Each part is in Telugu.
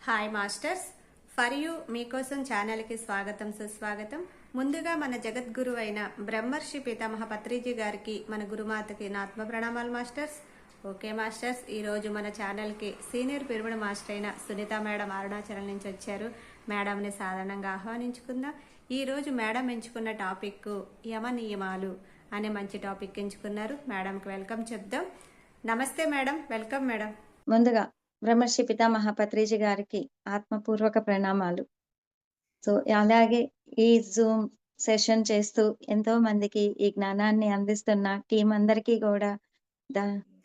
హాయ్ మాస్టర్స్, ఫర్ యూ మీకోసం ఛానల్కి స్వాగతం సుస్వాగతం. ముందుగా మన జగద్గురు అయిన బ్రహ్మర్షి పితామహ పత్రిజీ గారికి, మన గురుమాతకి నా ఆత్మ ప్రణామాలు మాస్టర్స్. ఓకే మాస్టర్స్, ఈరోజు మన ఛానల్కి సీనియర్ పిరమిడ్ మాస్టర్ అయిన సునీత మేడం అరుణాచలం నుంచి వచ్చారు. మేడంని సాధారణంగా ఆహ్వానించుకుందాం. ఈరోజు మేడం ఎంచుకున్న టాపిక్ యమ నియమాలు అనే మంచి టాపిక్ ఎంచుకున్నారు. మేడంకి వెల్కమ్ చెప్దాం. నమస్తే మేడం, వెల్కమ్ మేడం. ముందుగా బ్రహ్మర్షి పితామహ పత్రిజీ గారికి ఆత్మపూర్వక ప్రణామాలు. సో అలాగే ఈ జూమ్ సెషన్ చేస్తూ ఎంతో మందికి ఈ జ్ఞానాన్ని అందిస్తున్న టీం అందరికీ కూడా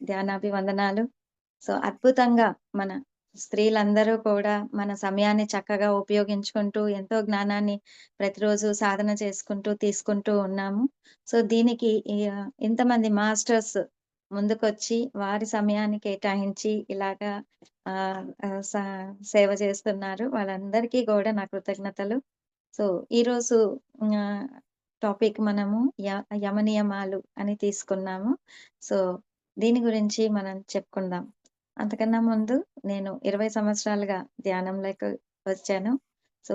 ధ్యానాభివందనాలు. సో అద్భుతంగా మన స్త్రీలందరూ కూడా మన సమయాన్ని చక్కగా ఉపయోగించుకుంటూ ఎంతో జ్ఞానాన్ని ప్రతిరోజు సాధన చేసుకుంటూ తీసుకుంటూ ఉన్నాము. సో దీనికి ఇంతమంది మాస్టర్స్ ముందుకొచ్చి వారి సమయాన్ని కేటాయించి ఇలాగా సేవ చేస్తున్నారు. వాళ్ళందరికీ కూడా నా కృతజ్ఞతలు. సో ఈరోజు టాపిక్ మనము యమ నియమాలు అని తీసుకున్నాము. సో దీని గురించి మనం చెప్పుకుందాం. అంతకన్నా ముందు నేను 20 సంవత్సరాలుగా ధ్యానంలోకి వచ్చాను. సో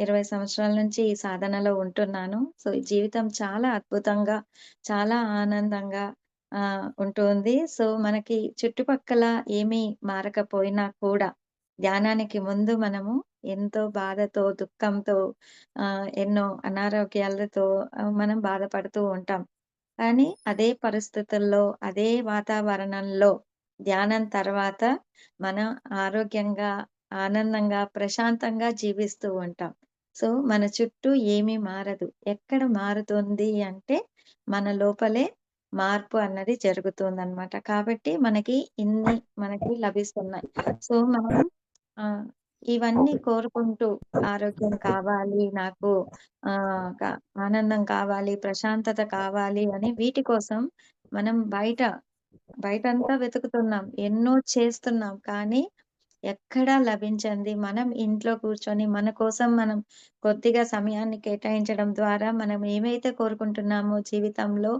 20 సంవత్సరాల నుంచి ఈ సాధనలో ఉంటున్నాను. సో ఈ జీవితం చాలా అద్భుతంగా, చాలా ఆనందంగా ఉంటుంది. సో మనకి చుట్టుపక్కల ఏమీ మారకపోయినా కూడా ధ్యానానికి ముందు మనము ఎంతో బాధతో, దుఃఖంతో, ఎన్నో అనారోగ్యాలతో మనం బాధపడుతూ ఉంటాం. కానీ అదే పరిస్థితుల్లో, అదే వాతావరణంలో ధ్యానం తర్వాత మనం ఆరోగ్యంగా, ఆనందంగా, ప్రశాంతంగా జీవిస్తూ ఉంటాం. సో మన చుట్టూ ఏమీ మారదు. ఎక్కడ మారుతుంది అంటే మన లోపలే మార్పు అన్నది జరుగుతుందనమాట. కాబట్టి మనకి లభిస్తున్నాయి. సో మనం ఇవన్నీ కోరుకుంటూ ఆరోగ్యం కావాలి నాకు, క ఆనందం కావాలి, ప్రశాంతత కావాలి అని వీటి కోసం మనం బయటంతా వెతుకుతున్నాం. ఎన్నో చేస్తున్నాం. కానీ ఎక్కడా లభించంది మనం ఇంట్లో కూర్చొని మన కోసం మనం కొద్దిగా సమయాన్ని కేటాయించడం ద్వారా మనం ఏమైతే కోరుకుంటున్నామో జీవితంలో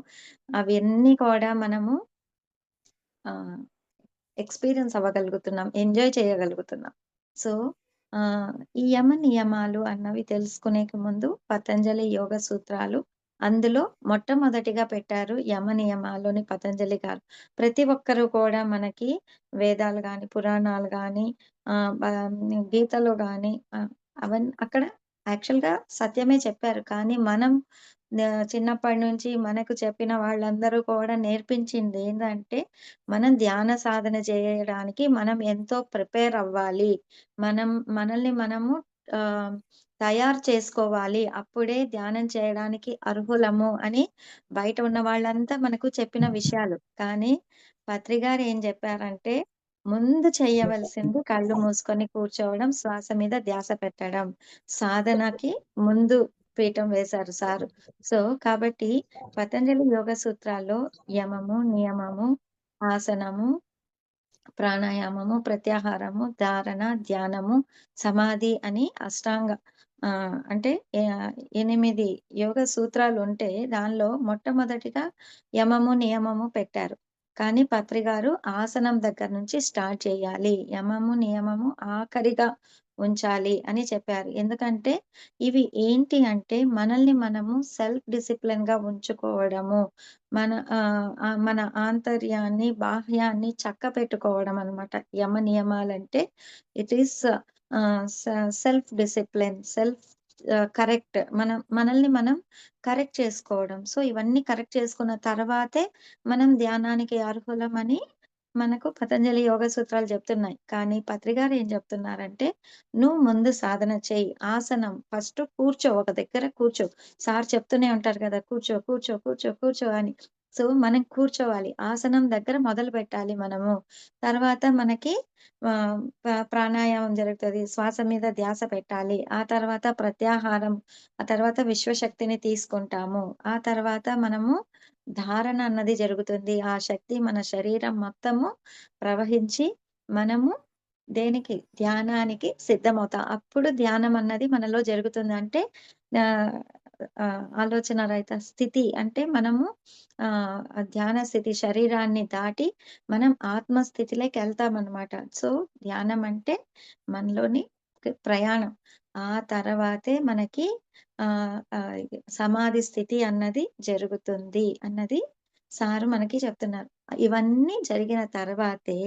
అవన్నీ కూడా మనము ఎక్స్‌పీరియన్స్ అవ్వగలుగుతున్నాం. ఎంజాయ్ చేయగలుగుతున్నాం. సో ఆహ్, ఈ యమ నియమాలు అన్నవి తెలుసుకునేకి ముందు పతంజలి యోగ సూత్రాలు అందులో మొట్టమొదటిగా పెట్టారు యమ నియమాలని పతంజలి గారు. ప్రతి ఒక్కరు కూడా మనకి వేదాలు గాని, పురాణాలు గాని, గీతలో గాని అక్కడ యాక్చువల్‌గా సత్యమే చెప్పారు. కానీ మనం చిన్నప్పటి నుంచి మనకు చెప్పిన వాళ్ళందరూ కూడా నేర్పించిందేందంటే మనం ధ్యాన సాధన చేయడానికి మనం ఎంతో ప్రిపేర్ అవ్వాలి. మనల్ని మనము ఆహ్, తయారు చేసుకోవాలి. అప్పుడే ధ్యానం చేయడానికి అర్హులము అని బయట ఉన్న వాళ్ళంతా మనకు చెప్పిన విషయాలు. కానీ పత్రి గారు ఏం చెప్పారంటే, ముందు చేయవలసింది కళ్ళు మూసుకొని కూర్చోవడం, శ్వాస మీద ధ్యాస పెట్టడం. సాధనకి ముందు పీఠం వేశారు సారు. సో, కాబట్టి పతంజలి యోగ సూత్రాల్లో యమము, నియమము, ఆసనము, ప్రాణాయామము, ప్రత్యాహారము, ధారణ, ధ్యానము, సమాధి అని అంటే 8 యోగ సూత్రాలుంటే దానిలో మొట్టమొదటిగా యమము, నియమము పెట్టారు. కానీ పత్రి గారు ఆసనం దగ్గర నుంచి స్టార్ట్ చేయాలి. యమము, నియమము ఆఖరిగా ఉంచాలి అని చెప్పారు. ఎందుకంటే ఇవి ఏంటి అంటే మనల్ని మనము సెల్ఫ్ డిసిప్లిన్‌గా ఉంచుకోవడము. మన ఆంతర్యాన్ని, బాహ్యాన్ని చక్కపెట్టుకోవడం అన్నమాట. యమ నియమాలంటే ఇట్ ఈస్ ఆహ్, స సెల్ఫ్ డిసిప్లిన్, కరెక్ట్. మనల్ని మనం కరెక్ట్ చేసుకోవడం. సో, ఇవన్నీ కరెక్ట్ చేసుకున్న తర్వాతే మనం ధ్యానానికి అర్హులమని మనకు పతంజలి యోగ సూత్రాలు చెప్తున్నాయి. కానీ పత్రి గారు ఏం చెప్తున్నారంటే, నువ్వు ముందు సాధన చెయ్యి. ఆసనం ఫస్ట్ కూర్చో. ఒక దగ్గర కూర్చో. సార్ చెప్తూనే ఉంటారు కదా! కూర్చో, కూర్చో, కూర్చో, కూర్చో అని. సో, మనం కూర్చోవాలి. ఆసనం దగ్గర మొదలుపెట్టాలి మనము. తర్వాత మనకి ఆహ్, ప్రాణాయామం జరుగుతది. శ్వాస మీద ధ్యాస పెట్టాలి. ఆ తర్వాత ప్రత్యాహారం, ఆ తర్వాత విశ్వశక్తిని తీసుకుంటాము. ఆ తర్వాత మనము ధారణ అన్నది జరుగుతుంది. ఆ శక్తి మన శరీరం మొత్తము ప్రవహించి మనము ధ్యానానికి సిద్ధమవుతాం. అప్పుడు ధ్యానం అన్నది మనలో జరుగుతుంది. అంటే ఆహ్, ఆలోచన రహిత స్థితి అంటే మనము ధ్యాన స్థితి శరీరాన్ని దాటి మనం ఆత్మ స్థితిలోకెళ్తామనమాట. సో, ధ్యానం అంటే మనలోని ప్రయాణం. ఆ తర్వాతే మనకి ఆహ్, ఆహ్, సమాధి స్థితి అన్నది జరుగుతుంది అన్నది సారు మనకి చెప్తున్నారు. ఇవన్నీ జరిగిన తర్వాతే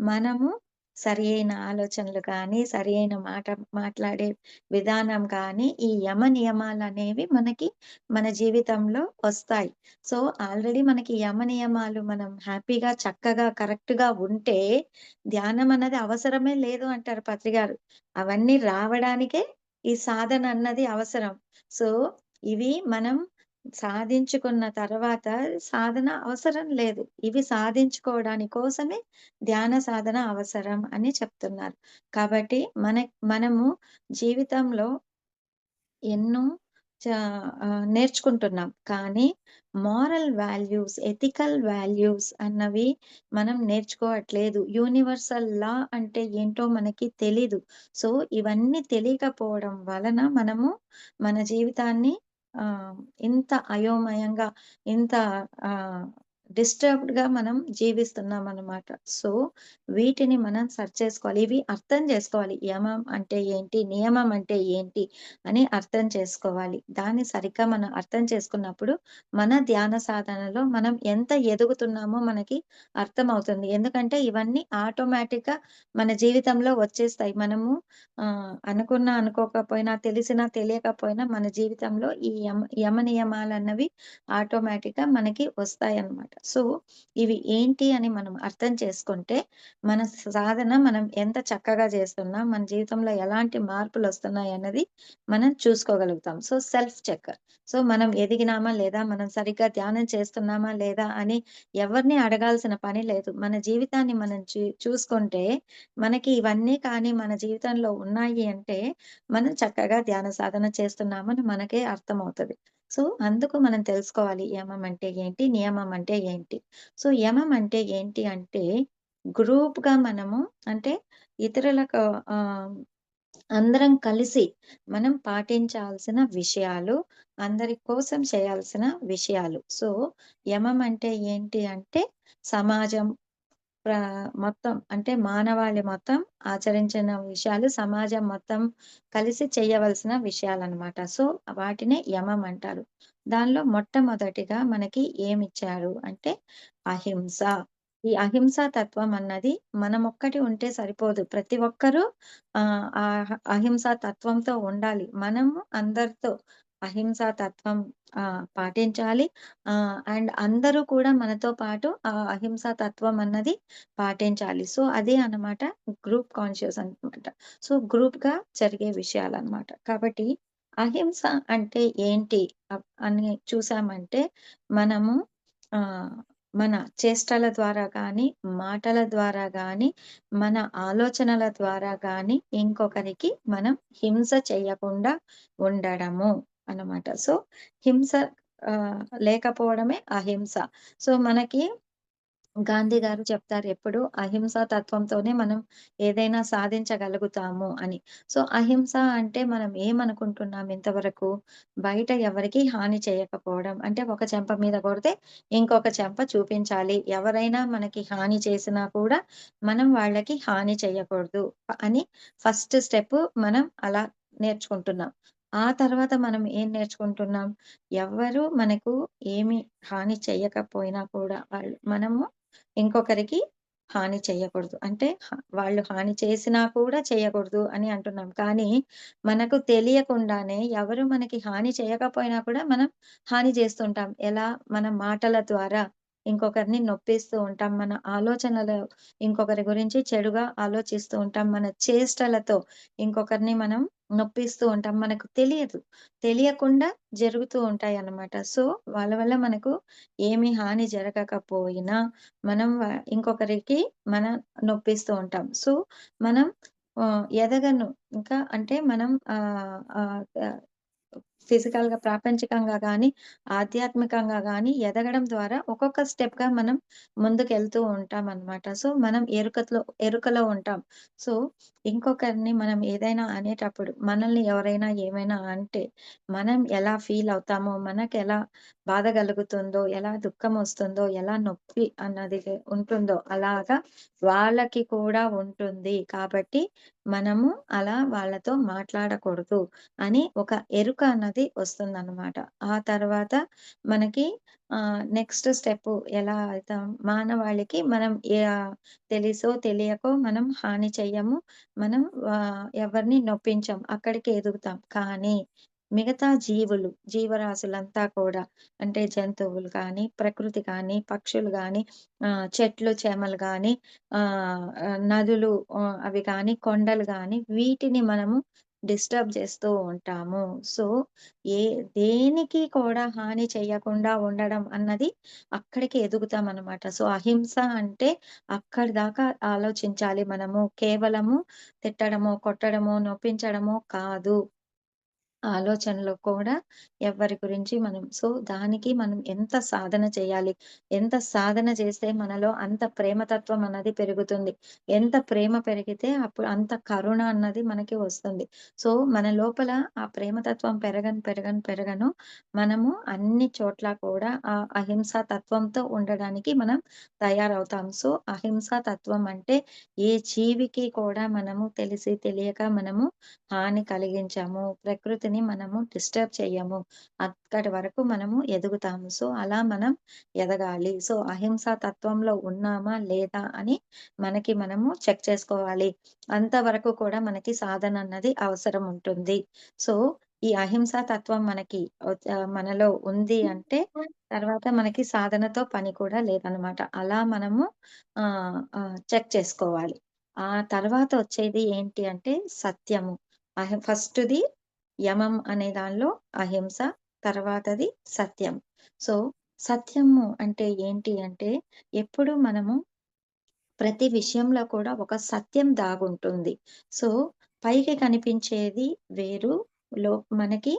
మనము సరి అయిన ఆలోచనలు కానీ, సరి అయిన మాట మాట్లాడే విధానం కానీ, ఈ యమ నియమాలనేవి మనకి మన జీవితంలో వస్తాయి. సో, ఆల్రెడీ మనకి యమ నియమాలు మనం హ్యాపీగా, చక్కగా, కరెక్ట్‌గా ఉంటే, ధ్యానం అన్నది అవసరమే లేదు అంటారు పత్రిగారు. అవన్నీ రావడానికే ఈ సాధన అన్నది అవసరం. సో, ఇవి మనం సాధించుకున్న తర్వాత సాధన అవసరం లేదు. ఇవి సాధించుకోవడాని కోసమే ధ్యాన సాధన అవసరం అని చెప్తున్నారు. కాబట్టి మనము జీవితంలో ఎన్నో చా నేర్చుకుంటున్నాం. కానీ మోరల్ వాల్యూస్, ఎథికల్ వాల్యూస్ అన్నవి మనం నేర్చుకోవట్లేదు. యూనివర్సల్ లా అంటే ఏంటో మనకి తెలీదు. సో, ఇవన్నీ తెలియకపోవడం వలన మనము మన జీవితాన్ని ఆహ్, ఇంత అయోమయంగా, ఇంత ఆహ్, డిస్టర్బ్డ్‌గా మనం జీవిస్తున్నామనమాట. సో, వీటిని మనం సరిచేసుకోవాలి. ఇవి అర్థం చేసుకోవాలి. యమం అంటే ఏంటి? నియమం అంటే ఏంటి? అని అర్థం చేసుకోవాలి. దాన్ని సరిగ్గా మనం అర్థం చేసుకున్నప్పుడు, మన ధ్యాన సాధనలో మనం ఎంత ఎదుగుతున్నామో మనకి అర్థమవుతుంది. ఎందుకంటే ఇవన్నీ ఆటోమేటిక్‌గా మన జీవితంలో వచ్చేస్తాయి. మనము అనుకున్నా, అనుకోకపోయినా, తెలిసినా, తెలియకపోయినా మన జీవితంలో ఈ యమ నియమాలన్నవి ఆటోమేటిక్‌గా మనకి వస్తాయన్నమాట. సో, ఇవి ఏంటి అని మనం అర్థం చేసుకుంటే, మన సాధన మనం ఎంత చక్కగా చేస్తున్నాం, మన జీవితంలో ఎలాంటి మార్పులొస్తున్నాయన్నది మనం చూసుకోగలుగుతాం. So, self check. సో, మనం ఎదిగినామా లేదా? మనం సరిగ్గా ధ్యానం చేస్తున్నామా లేదా? అని ఎవరిని అడగాల్సిన పని లేదు. మన జీవితాన్ని మనం చూసుకుంటే, మనకి ఇవన్నీ కానీ మన జీవితంలో ఉన్నాయి అంటే, మనం చక్కగా ధ్యాన సాధన చేస్తున్నామని మనకే అర్థమవుతది. సో, అందుకు మనం తెలుసుకోవాలి యమం అంటే ఏంటి? నియమం అంటే ఏంటి? సో, యమం అంటే ఏంటి అంటే, గ్రూప్‌గా మనము అంటే ఇతరులకు ఆహ్ అందరం కలిసి మనం పాటించాల్సిన విషయాలు, అందరి కోసం చేయాల్సిన విషయాలు. సో, యమం అంటే ఏంటి అంటే, సమాజం ప్ర మొత్తం అంటే మానవాళి మొత్తం ఆచరించిన విషయాలు, సమాజం మొత్తం కలిసి చేయవలసిన విషయాలనమాట. సో, వాటినే యమం అంటారు. దానిలో మొట్టమొదటిగా మనకి ఏమిచ్చారు అంటే, అహింస. ఈ అహింసా తత్వం అన్నది మనమొక్కటి ఉంటే సరిపోదు. ప్రతి ఒక్కరూ అహింసా తత్వంతో ఉండాలి. మనము అందరితో అహింసా తత్వం పాటించాలి. అండ్ అందరూ కూడా మనతో పాటు ఆ అహింసా తత్వం అన్నది పాటించాలి. సో, అదే అన్నమాట గ్రూప్ కాన్షియస్ అనమాట. సో, గ్రూప్‌గా జరిగే విషయాలనమాట. కాబట్టి అహింస అంటే ఏంటి అని చూసామంటే మనము ఆహ్, మన చేష్టల ద్వారా గానీ, మాటల ద్వారా గానీ, మన ఆలోచనల ద్వారా గానీ, ఇంకొకరికి మనం హింస చెయ్యకుండా ఉండడము అన్నమాట. సో, హింస లేకపోవడమే అహింస. సో, మనకి గాంధీ గారు చెప్తారు ఎప్పుడు అహింసా తత్వంతోనే మనం ఏదైనా సాధించగలుగుతాము అని. సో, అహింస అంటే మనం ఏమనుకుంటున్నాం ఇంతవరకు? బయట ఎవరికీ హాని చేయకపోవడం. అంటే ఒక చెంప మీద కొడితే ఇంకొక చెంప చూపించాలి. ఎవరైనా మనకి హాని చేసినా కూడా మనం వాళ్ళకి హాని చేయకూడదు అని ఫస్ట్ స్టెప్ మనం అలా నేర్చుకుంటున్నాం. ఆ తర్వాత మనం ఏం నేర్చుకుంటున్నాం? ఎవ్వరు మనకు ఏమి హాని చెయ్యకపోయినా కూడా మనము ఇంకొకరికి హాని చెయ్యకూడదు. అంటే వాళ్ళు హాని చేసినా కూడా చేయకూడదు అని అంటున్నాం. కానీ మనకు తెలియకుండానే ఎవరు మనకి హాని చేయకపోయినా కూడా మనం హాని చేస్తుంటాం. ఎలా? మన మాటల ద్వారా ఇంకొకరిని నొప్పిస్తూ ఉంటాం. మన ఆలోచనలు ఇంకొకరి గురించి చెడుగా ఆలోచిస్తూ ఉంటాం. మన చేష్టలతో ఇంకొకరిని మనం నొప్పిస్తూ ఉంటాం. మనకు తెలియదు. తెలియకుండా జరుగుతూ ఉంటాయన్నమాట. సో, వాళ్ళ వల్ల మనకు ఏమి హాని జరగకపోయినా మనం ఇంకొకరికి మనం నొప్పిస్తూ ఉంటాం. సో, మనం ఎదగను ఇంకా అంటే మనం ఆహ్, ఆహ్, ఫిజికల్‌గా ప్రాపంచికంగా గానీ, ఆధ్యాత్మికంగా గానీ ఎదగడం ద్వారా ఒక్కొక్క స్టెప్‌గా మనం ముందుకెళ్తూ ఉంటామనమాట. సో, మనం ఎరుకలో ఉంటాం. సో, ఇంకొకరిని మనం ఏదైనా అనేటప్పుడు మనల్ని ఎవరైనా ఏమైనా అంటే, మనం ఎలా ఫీల్ అవుతామో, మనకెలా బాధ కలుగుతుందో, ఎలా దుఃఖమొస్తుందో, ఎలా నొప్పి అన్నది ఉంటుందో, అలాగా వాళ్ళకి కూడా ఉంటుంది. కాబట్టి మనము అలా వాళ్ళతో మాట్లాడకూడదు అని ఒక ఎరుక అన్నది వస్తుందనమాట. ఆ తర్వాత మనకి నెక్స్ట్ స్టెప్పు ఎలా అయితాం మానవాళికి మనం తెలిసో తెలియకో మనం హాని చెయ్యము. మనం ఎవరిని నొప్పించం. అక్కడికి ఎదుగుతాం. కానీ మిగతా జీవరాశులంతా కూడా అంటే జంతువులు కానీ, ప్రకృతి కానీ, పక్షులు గానీ, చెట్లు, చేమలు గానీ, నదులు అవి కానీ, కొండలు గానీ వీటిని మనము డిస్టర్బ్ చేస్తూ ఉంటాము. సో, ఏ దేనికి కూడా హాని చెయ్యకుండా ఉండడం అన్నది అక్కడికి ఎదుగుతామనమాట. సో, అహింస అంటే అక్కడి దాకా ఆలోచించాలి మనము. కేవలము తిట్టడమో, కొట్టడమో, నొప్పించడమో కాదు. ఆలోచనలో కూడా ఎవ్వరి గురించి దానికి మనం ఎంత సాధన చేయాలి? ఎంత సాధన చేస్తే మనలో అంత ప్రేమతత్వం అన్నది పెరుగుతుంది. ఎంత ప్రేమ పెరిగితే అప్పుడు అంత కరుణ అన్నది మనకి వస్తుంది. సో, మన లోపల ఆ ప్రేమతత్వం పెరగను మనము అన్ని చోట్ల కూడా ఆ అహింసా తత్వంతో ఉండడానికి మనం తయారవుతాం. సో, అహింసా తత్వం అంటే ఏ జీవికి కూడా మనము తెలిసి తెలియక మనము హాని కలిగించము. ప్రకృతిని మనము డిస్టర్బ్ చెయ్యము. అక్కడి వరకు మనము ఎదుగుతాము. సో, అలా మనం ఎదగాలి. సో, అహింసా తత్వంలో ఉన్నామా? లేదా? అని మనకి మనము చెక్ చేసుకోవాలి. అంతవరకు కూడా మనకి సాధన అన్నది అవసరం ఉంటుంది. సో, ఈ అహింసా తత్వం మనలో ఉంది అంటే తర్వాత మనకి సాధనతో పని కూడా లేదనమాట. అలా మనము చెక్ చేసుకోవాలి. ఆ తర్వాత వచ్చేది ఏంటి అంటే సత్యము. ఫస్ట్‌ది యమం అనే దానిలో అహింస, తర్వాతది సత్యం. సో, సత్యము అంటే ఏంటి అంటే, ఎప్పుడు మనము ప్రతి విషయంలో కూడా ఒక సత్యం దాగుంటుంది. సో, పైకి కనిపించేది వేరు. మనకి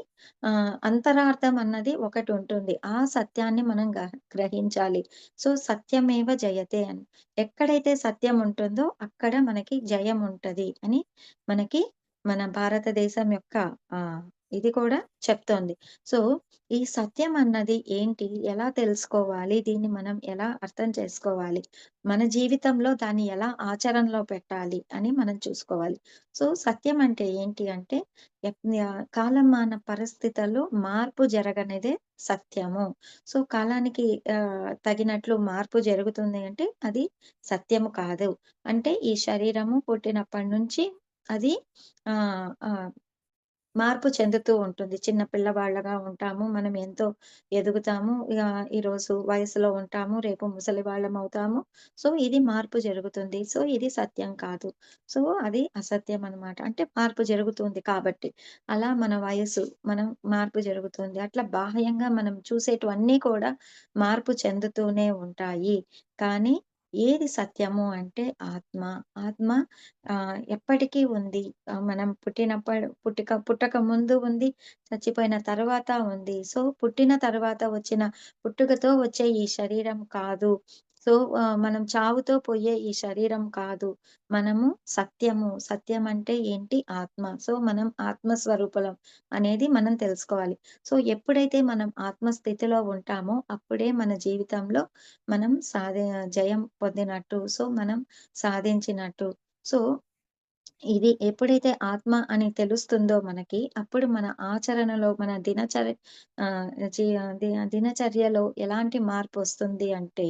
అంతరార్థం అన్నది ఒకటుంటుంది. ఆ సత్యాన్ని మనం గ్రహించాలి. సో, సత్యమేవ జయతే అని. ఎక్కడైతే సత్యం ఉంటుందో అక్కడ మనకి జయం ఉంటది అని మనకి మన భారతదేశం యొక్క ఇది కూడా చెప్తోంది. సో, ఈ సత్యం అన్నది ఏంటి? ఎలా తెలుసుకోవాలి? దీన్ని మనం ఎలా అర్థం చేసుకోవాలి? మన జీవితంలో దాన్ని ఎలా ఆచరణలో పెట్టాలి అని మనం చూసుకోవాలి. సో, సత్యం అంటే ఏంటి అంటే కాలమాన పరిస్థితుల్లో మార్పు జరగనిదే సత్యము. సో, కాలానికి తగినట్లు మార్పు జరుగుతుంది అంటే అది సత్యము కాదు. అంటే ఈ శరీరము పుట్టినప్పటి నుంచి అది ఆహ్, ఆహ్ మార్పు చెందుతూ ఉంటుంది. చిన్న పిల్లవాళ్ళగా ఉంటాము. మనం ఎంతో ఎదుగుతాము. ఈరోజు వయసులో ఉంటాము. రేపు ముసలివాళ్ళమవుతాము. సో, ఇది మార్పు జరుగుతుంది. సో, ఇది సత్యం కాదు. సో, అది అసత్యం అనమాట. అంటే మార్పు జరుగుతుంది కాబట్టి. అలా మన వయసు, మార్పు జరుగుతుంది. అట్లా బాహ్యంగా మనం చూసేటివన్నీ కూడా మార్పు చెందుతూనే ఉంటాయి. కానీ ఏది సత్యము అంటే ఆత్మ. ఆత్మ ఎప్పటికీ ఉంది. మనం పుట్టక ముందు ఉంది. చచ్చిపోయిన తర్వాత ఉంది. సో, పుట్టిన తర్వాత పుట్టుకతో వచ్చే ఈ శరీరం కాదు. సో, మనం చావుతో పోయే ఈ శరీరం కాదు. మనము సత్యం అంటే ఏంటి? ఆత్మ. సో, మనం ఆత్మ స్వరూపులం అనేది మనం తెలుసుకోవాలి. సో, ఎప్పుడైతే మనం ఆత్మ స్థితిలో ఉంటామో అప్పుడే మన జీవితంలో మనం జయం పొందినట్టు. సో, మనం సాధించినట్టు. సో, ఇది ఎప్పుడైతే ఆత్మ అని తెలుస్తుందో మనకి, అప్పుడు మన ఆచరణలో మన ఆహ్, జీ దినచర్యలో ఎలాంటి మార్పొస్తుంది అంటే,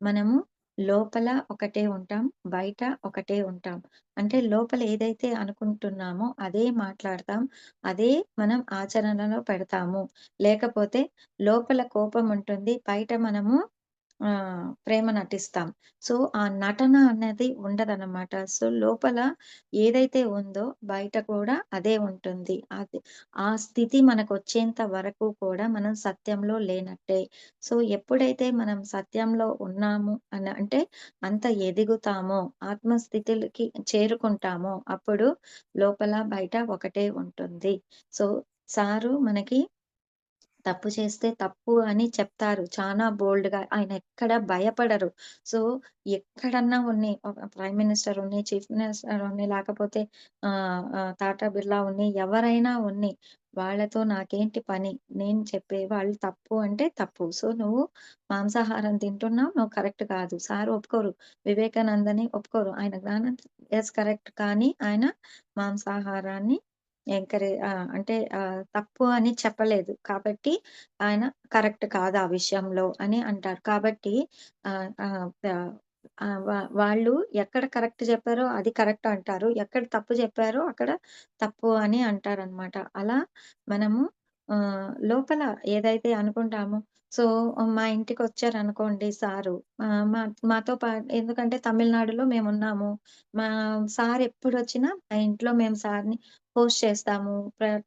మనము లోపల ఒకటే ఉంటాం, బయట ఒకటే ఉంటాం. అంటే లోపల ఏదైతే అనుకుంటున్నామో అదే మాట్లాడతాం, అదే మనం ఆచరణలో పెడతాము. లేకపోతే లోపల కోపం ఉంటుంది, బయట మనము ప్రేమ నటిస్తాం. సో, ఆ నటన అనేది ఉండదనమాట. సో, లోపల ఏదైతే ఉందో బయట కూడా అదే ఉంటుంది. ఆ స్థితి మనకొచ్చేంత వరకు కూడా మనం సత్యంలో లేనట్టే. సో, ఎప్పుడైతే మనం సత్యంలో ఉన్నాము అంటే అంత ఎదుగుతామో, ఆత్మస్థితులకి చేరుకుంటామో అప్పుడు లోపల బయట ఒకటే ఉంటుంది. సో, సారు మనకి తప్పు చేస్తే తప్పు అని చెప్తారు. చానా బోల్డ్‌గా. ఆయనెక్కడ భయపడరు. సో, ఎక్కడన్నా ఉన్ని ఒక ప్రైమ్ మినిస్టర్ ఉన్ని, చీఫ్ మినిస్టర్ ఉన్ని, లేకపోతే టాటా బిర్లా ఉన్ని, ఎవరైనా ఉన్ని, వాళ్ళతో నాకేంటి పని? నేను చెప్పే వాళ్ళు తప్పు అంటే తప్పు. సో, నువ్వు మాంసాహారం తింటున్నావు. నువ్వు కరెక్ట్ కాదు. సార్ ఒప్పుకోరు. వివేకానందని ఒప్పుకోరు. ఆయన జ్ఞానం యెస్ కరెక్ట్. కానీ ఆయన మాంసాహారాన్ని అంటే తప్పు అని చెప్పలేదు. కాబట్టి ఆయన కరెక్ట్ కాదు ఆ విషయంలో అని అంటారు. కాబట్టి ఆహ్, ఆహ్, ప వాళ్ళు ఎక్కడ కరెక్ట్ చెప్పారో అది కరెక్ట్ అంటారు. ఎక్కడ తప్పు చెప్పారో అక్కడ తప్పు అని అంటారనమాట. అలా మనము లోపల ఏదైతే అనుకుంటామో సో, మా ఇంటికొచ్చారనుకోండి సారు మా మాతో ఎందుకంటే తమిళనాడులో మేమున్నాము. మా సార్ ఎప్పుడొచ్చినా మా ఇంట్లో మేము సార్‌ని హోస్ట్ చేస్తాము.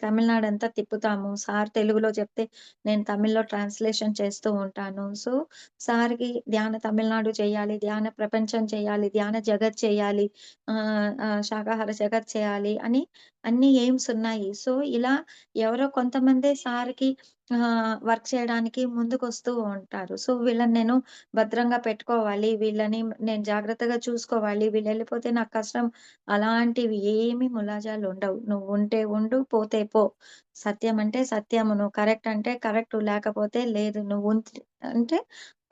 తమిళనాడంతా తిప్పుతాము. సార్ తెలుగులో చెప్తే నేను తమిళ్‌లో ట్రాన్స్‌లేషన్ చేస్తూ ఉంటాను. సో, సార్‌కి ధ్యాన తమిళనాడు చేయాలి, ధ్యాన ప్రపంచం చేయాలి, ధ్యాన జగత్ చేయాలి, శాకాహార జగత్ చేయాలి అని అన్ని ఎయిమ్స్ ఉన్నాయి. సో, ఇలా ఎవరో కొంతమందే సార్‌కి వర్క్ చేయడానికి ముందుకొస్తూ ఉంటారు. సో, వీళ్ళని నేను భద్రంగా పెట్టుకోవాలి, వీళ్ళని నేను జాగ్రత్తగా చూసుకోవాలి, వీళ్ళెళ్ళిపోతే నాకు కష్టం అలాంటివి ఏమి ములాజాలుండవు. నువ్వుంటే ఉండు, పోతే పో. సత్యం అంటే సత్యము. నువ్వు కరెక్ట్ అంటే కరెక్టు. లేకపోతే లేదు. అంటే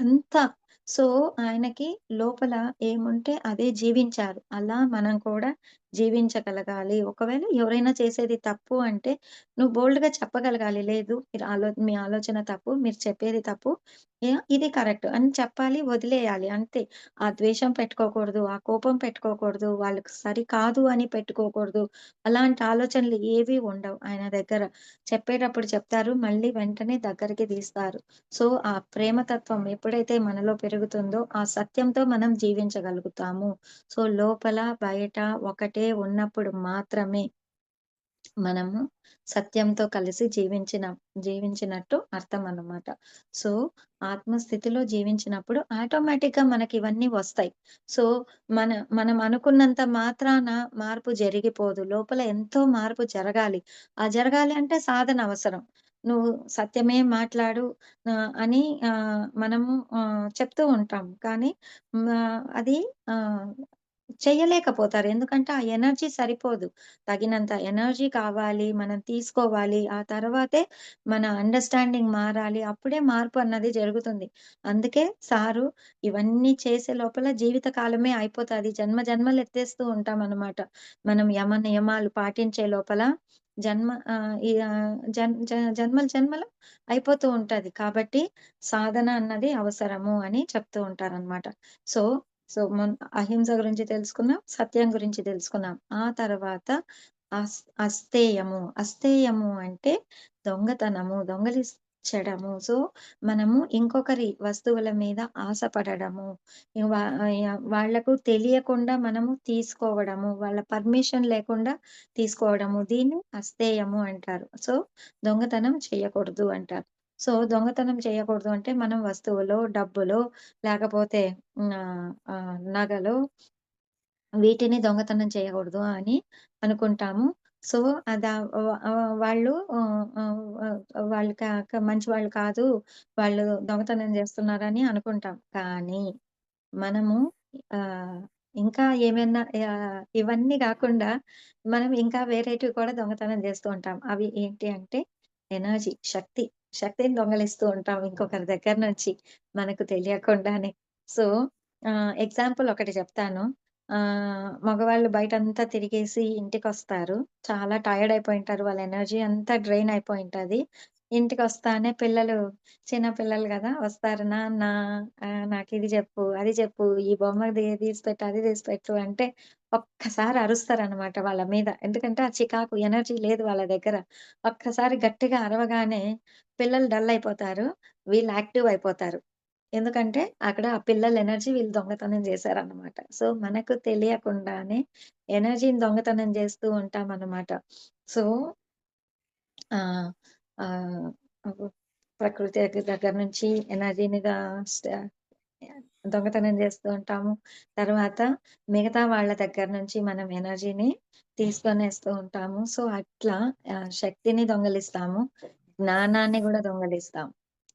అంత. సో, ఆయనకి లోపల ఏముంటే అదే జీవించారు. అలా మనం కూడా జీవించగలగాలి. ఒకవేళ ఎవరైనా చేసేది తప్పు అంటే నువ్వు బోల్డ్‌గా చెప్పగలగాలి. లేదు మీ ఆలోచన తప్పు. మీరు చెప్పేది తప్పు. ఇది కరెక్ట్ అని చెప్పాలి. వదిలేయాలి అంతే. ఆ ద్వేషం పెట్టుకోకూడదు. ఆ కోపం పెట్టుకోకూడదు. వాళ్ళకి సరికాదు అని పెట్టుకోకూడదు. అలాంటి ఆలోచనలు ఏవి ఉండవు ఆయన దగ్గర. చెప్పేటప్పుడు చెప్తారు. మళ్ళీ వెంటనే దగ్గరికి తీస్తారు. సో, ఆ ప్రేమతత్వం ఎప్పుడైతే మనలో పెరుగుతుందో, ఆ సత్యంతో మనం జీవించగలుగుతాము. సో, లోపల, బయట ఒకటే ఉన్నప్పుడు మాత్రమే మనము సత్యంతో కలిసి జీవించినట్టు అర్థమనమాట. సో, ఆత్మస్థితిలో జీవించినప్పుడు ఆటోమేటిక్‌గా మనకివన్నీ వస్తాయి. సో, మనం అనుకున్నంత మాత్రాన మార్పు జరిగిపోదు. లోపల ఎంతో మార్పు జరగాలి. ఆ జరగాలి అంటే సాధన అవసరం. నువ్వు సత్యమే మాట్లాడు అని మనము చెప్తూ ఉంటాం. కానీ అది ఆహ్, చెయ్యలేకపోతారు. ఎందుకంటే ఆ ఎనర్జీ సరిపోదు. తగినంత ఎనర్జీ కావాలి. మనం తీసుకోవాలి. ఆ తర్వాతే మన అండర్‌స్టాండింగ్ మారాలి. అప్పుడే మార్పు అన్నది జరుగుతుంది. అందుకే సారు ఇవన్నీ చేసే లోపల జీవిత కాలమే అయిపోతది. జన్మ జన్మలు ఎత్తేస్తూ ఉంటామనమాట. మనం యమ నియమాలు పాటించే లోపల జన్మ ఆహ్, ఈ ఆహ్, జన్ జ జన్మలు జన్మలు అయిపోతూ ఉంటది. కాబట్టి సాధన అన్నది అవసరము అని చెప్తూ ఉంటారనమాట. సో, అహింస గురించి తెలుసుకున్నాం. సత్యం గురించి తెలుసుకున్నాం. ఆ తర్వాత అస్తేయము. అస్తేయము అంటే దొంగతనము, దొంగిలించడము. సో, మనము ఇంకొకరి వస్తువుల మీద ఆశపడడము. వాళ్ళకు తెలియకుండా మనము తీసుకోవడము. వాళ్ళ పర్మిషన్ లేకుండా తీసుకోవడము. దీన్ని అస్తేయము అంటారు. సో, దొంగతనం చేయకూడదు అంటారు. సో, దొంగతనం చేయకూడదు అంటే మనం వస్తువులో, డబ్బులో లేకపోతే నగలో వీటిని దొంగతనం చేయకూడదు అని అనుకుంటాము. సో, అదా వ వాళ్ళు వాళ్ళు మంచి వాళ్ళు కాదు. వాళ్ళు దొంగతనం చేస్తున్నారని అనుకుంటాం. కానీ మనము ఆహ్, ఇంకా ఏమైనా ఇవన్నీ గాకుండా మనం ఇంకా వేరేటివి కూడా దొంగతనం జేస్తూ ఉంటాం. అవి ఏంటి అంటే ఎనర్జీ, శక్తిని దొంగలిస్తూ ఉంటాం ఇంకొకరి దగ్గర నుంచి మనకు తెలియకుండానే. సో, ఎగ్జాంపుల్ ఒకటి చెప్తాను. మగవాళ్ళు బయటంతా తిరిగేసి ఇంటికొస్తారు. చాలా టైర్డ్ అయిపోయుంటారు. వాళ్ళ ఎనర్జీ అంతా డ్రైన్ అయిపోయుంటది. ఇంటికొస్తానే చిన్న పిల్లలు గదా! వస్తారు. నాన్న నాకిది జెప్పు, అది జెప్పు, ఈ బొమ్మ తీసి పెట్టు, అది తీసి పెట్టు అంటే ఒక్కసారి అరుస్తారనమాట వాళ్ళ మీద. ఎందుకంటే ఆ చికాకు ఎనర్జీ లేదు వాళ్ళ దగ్గర. ఒక్కసారి గట్టిగా అరవగానే పిల్లలు డల్ అయిపోతారు. వీళ్ళు యాక్టివ్ అయిపోతారు. ఎందుకంటే అక్కడ ఆ పిల్లల ఎనర్జీ వీళ్ళు దొంగతనం జేశారనమాట. సో, మనకు తెలియకుండానే ఎనర్జీని దొంగతనం జేస్తూ ఉంటామనమాట. సో, ఆహ్, ఆహ్, ప్రకృతి దగ్గర నుంచి ఎనర్జీని ద స్ట్ దొంగతనం చేస్తూ ఉంటాము. తర్వాత మిగతా వాళ్ళ దగ్గర నుంచి మనం ఎనర్జీని తీసుకొనేస్తూ ఉంటాము. సో, అట్లా శక్తిని దొంగిలిస్తాము. జ్ఞానాన్ని గూడా దొంగిలిస్తాం.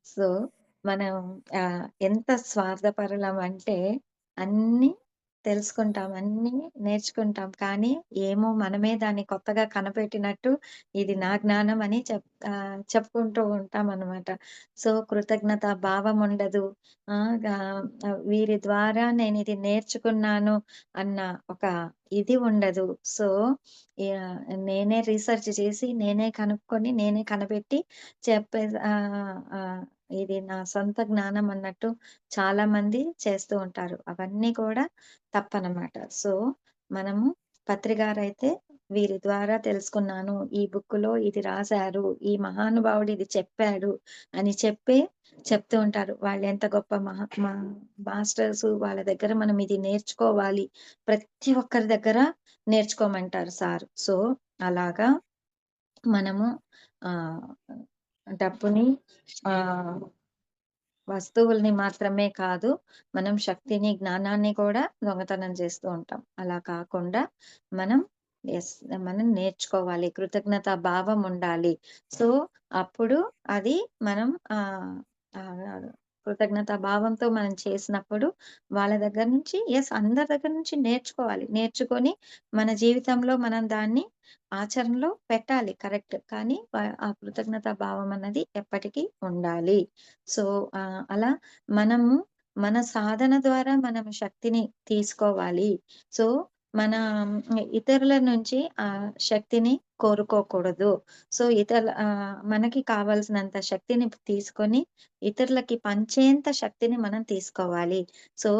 సో, మనం ఎంత స్వార్థపరులమంటే అన్నీ తెలుసుకుంటాం, అన్నీ నేర్చుకుంటాం. కానీ ఏమో మనమే దాన్ని కొత్తగా కనిపెట్టినట్టు ఇది నా జ్ఞానం అని చెప్పుకుంటూ ఉంటామనమాట. సో, కృతజ్ఞత భావం ఉండదు. ఆ! గా వీరి ద్వారా నేనిది నేర్చుకున్నాను అన్న ఒక ఇది ఉండదు. సో, నేనే రీసెర్చ్ చేసి, నేనే కనుక్కొని, నేనే కనిపెట్టి ఇది నా సొంత జ్ఞానం అన్నట్టు చాలామంది చేస్తూ ఉంటారు. అవన్నీ కూడా తప్పనమాట. సో, మనము పత్రిగారైతే వీరి ద్వారా తెలుసుకున్నాను. ఈ బుక్కులో ఇది రాసారు. ఈ మహానుభావుడు ఇది చెప్పాడు అని చెప్తూ ఉంటారు. వాళ్ళెంత గొప్ప మాస్టర్సు వాళ్ళ దగ్గర మనం ఇది నేర్చుకోవాలి. ప్రతి ఒక్కరి దగ్గర నేర్చుకోమంటారు సారు. సో, అలాగా మనము ఆహ్, డబ్బుని ఆహ్, వస్తువుల్ని మాత్రమే కాదు, మనం శక్తిని, జ్ఞానాన్ని కూడా దొంగతనం చేస్తూ ఉంటాం. అలా కాకుండా మనం యెస్. మనం నేర్చుకోవాలి. కృతజ్ఞతా భావం ఉండాలి. సో, అప్పుడు అది మనం ఆహ్, కృతజ్ఞతా భావంతో మనం చేసినప్పుడు వాళ్ళ దగ్గర నుంచి అందరి దగ్గర నుంచి నేర్చుకోవాలి. నేర్చుకొని మన జీవితంలో మనం దాన్ని ఆచరణలో పెట్టాలి కరెక్ట్. కానీ ఆ కృతజ్ఞతా భావం అన్నది ఎప్పటికీ ఉండాలి. సో, అలా మనము మన సాధన ద్వారా మనం శక్తిని తీసుకోవాలి. సో, మన ఇతరుల నుంచి శక్తిని కోరుకోకూడదు. సో, మనకి కావాల్సినంత శక్తిని తీసుకొని ఇతరులకి పంచేంత శక్తిని మనం తీసుకోవాలి. సో,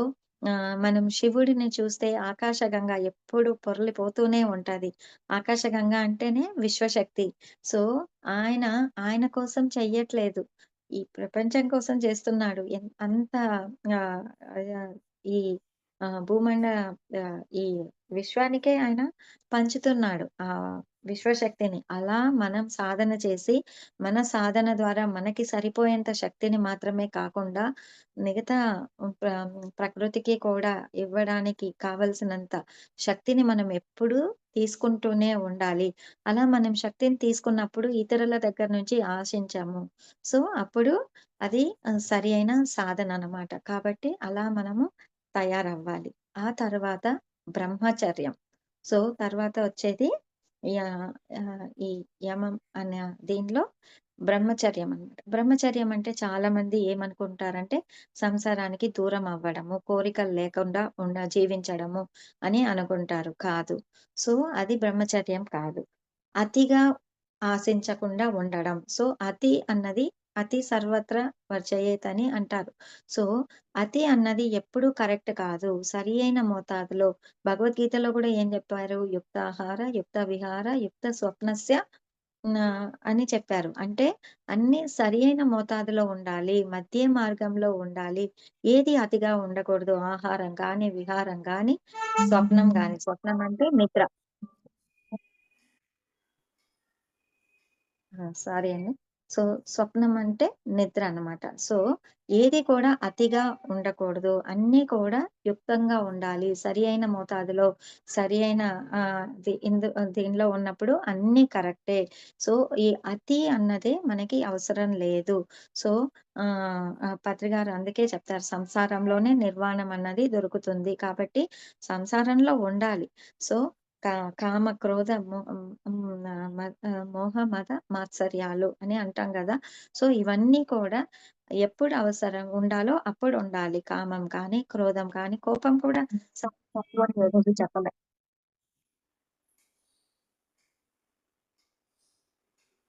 మనం శివుడిని చూస్తే ఆకాశగంగా ఎప్పుడు పొర్లిపోతూనే ఉంటది. ఆకాశగంగా అంటేనే విశ్వశక్తి. సో, ఆయన, ఆయన కోసం చెయ్యట్లేదు. ఈ ప్రపంచం కోసం చేస్తున్నాడు. అంత ఆహ్, ఆహ్, ఈ భూమండ ఈ విశ్వానికే ఆయన పంచుతున్నాడు. విశ్వశక్తిని. అలా మనం సాధన చేసి, మన సాధన ద్వారా మనకి సరిపోయేంత శక్తిని మాత్రమే కాకుండా, మిగతా ప్ర ప్రకృతికి కూడా ఇవ్వడానికి కావలసినంత శక్తిని మనం ఎప్పుడూ తీసుకుంటూనే ఉండాలి. అలా మనం శక్తిని తీసుకున్నప్పుడు ఇతరుల దగ్గర నుంచి ఆశించము. సో, అప్పుడు అది సరి అయిన సాధననమాట. కాబట్టి అలా మనము తయారవ్వాలి. ఆ తర్వాత బ్రహ్మచర్యం. సో, తర్వాత వచ్చేది యాహ్! ఈ యమం అనే దీనిలో బ్రహ్మచర్యం అన్నమాట. బ్రహ్మచర్యం అంటే చాలామంది ఏమనుకుంటారంటే, సంసారానికి దూరం అవ్వడము, కోరికలు లేకుండా జీవించడము అని అనుకుంటారు. కాదు. సో, అది బ్రహ్మచర్యం కాదు. అతిగా ఆశించకుండా ఉండడం. సో, అతి అన్నది అతి సర్వత్ర వర్జయేత్ అని అంటారు. సో, అతి అన్నది ఎప్పుడూ కరెక్ట్ కాదు. సరి అయిన మోతాదులో భగవద్గీతలో గూడా ఏం జెప్పారు? యుక్తాహార, యుక్త విహార, యుక్త స్వప్నస్య అని చెప్పారు. అంటే అన్నీ సరి అయిన మోతాదులో ఉండాలి. మధ్య మార్గంలో ఉండాలి. ఏది అతిగా ఉండకూడదు. ఆహారం గాని, విహారం గాని, స్వప్నం గాని. స్వప్నం అంటే నిద్ర. సారీ అండి. సో, స్వప్నం అంటే నిద్ర అన్నమాట. సో, ఏది కూడా అతిగా ఉండకూడదు. అన్నీ కూడా యుక్తంగా ఉండాలి. సరి అయిన మోతాదులో, సరి అయిన దీనిలో ఉన్నప్పుడు అన్నీ కరెక్టే. సో, ఈ అతి అన్నదే మనకి అవసరం లేదు. సో, పత్రి గారు అందుకే చెప్తారు సంసారంలోనే నిర్వాణం అన్నది దొరుకుతుంది. కాబట్టి సంసారంలో ఉండాలి. సో, కా కామ, క్రోధ, మోహ, మద, మాత్సర్యాలు అని అంటాం గదా! సో, ఇవన్నీ కూడా ఎప్పుడు అవసరం ఉండాలో అప్పుడు ఉండాలి. కామం కానీ, క్రోధం కానీ, కోపం కూడా తప్పు అని ఏది చెప్పలే.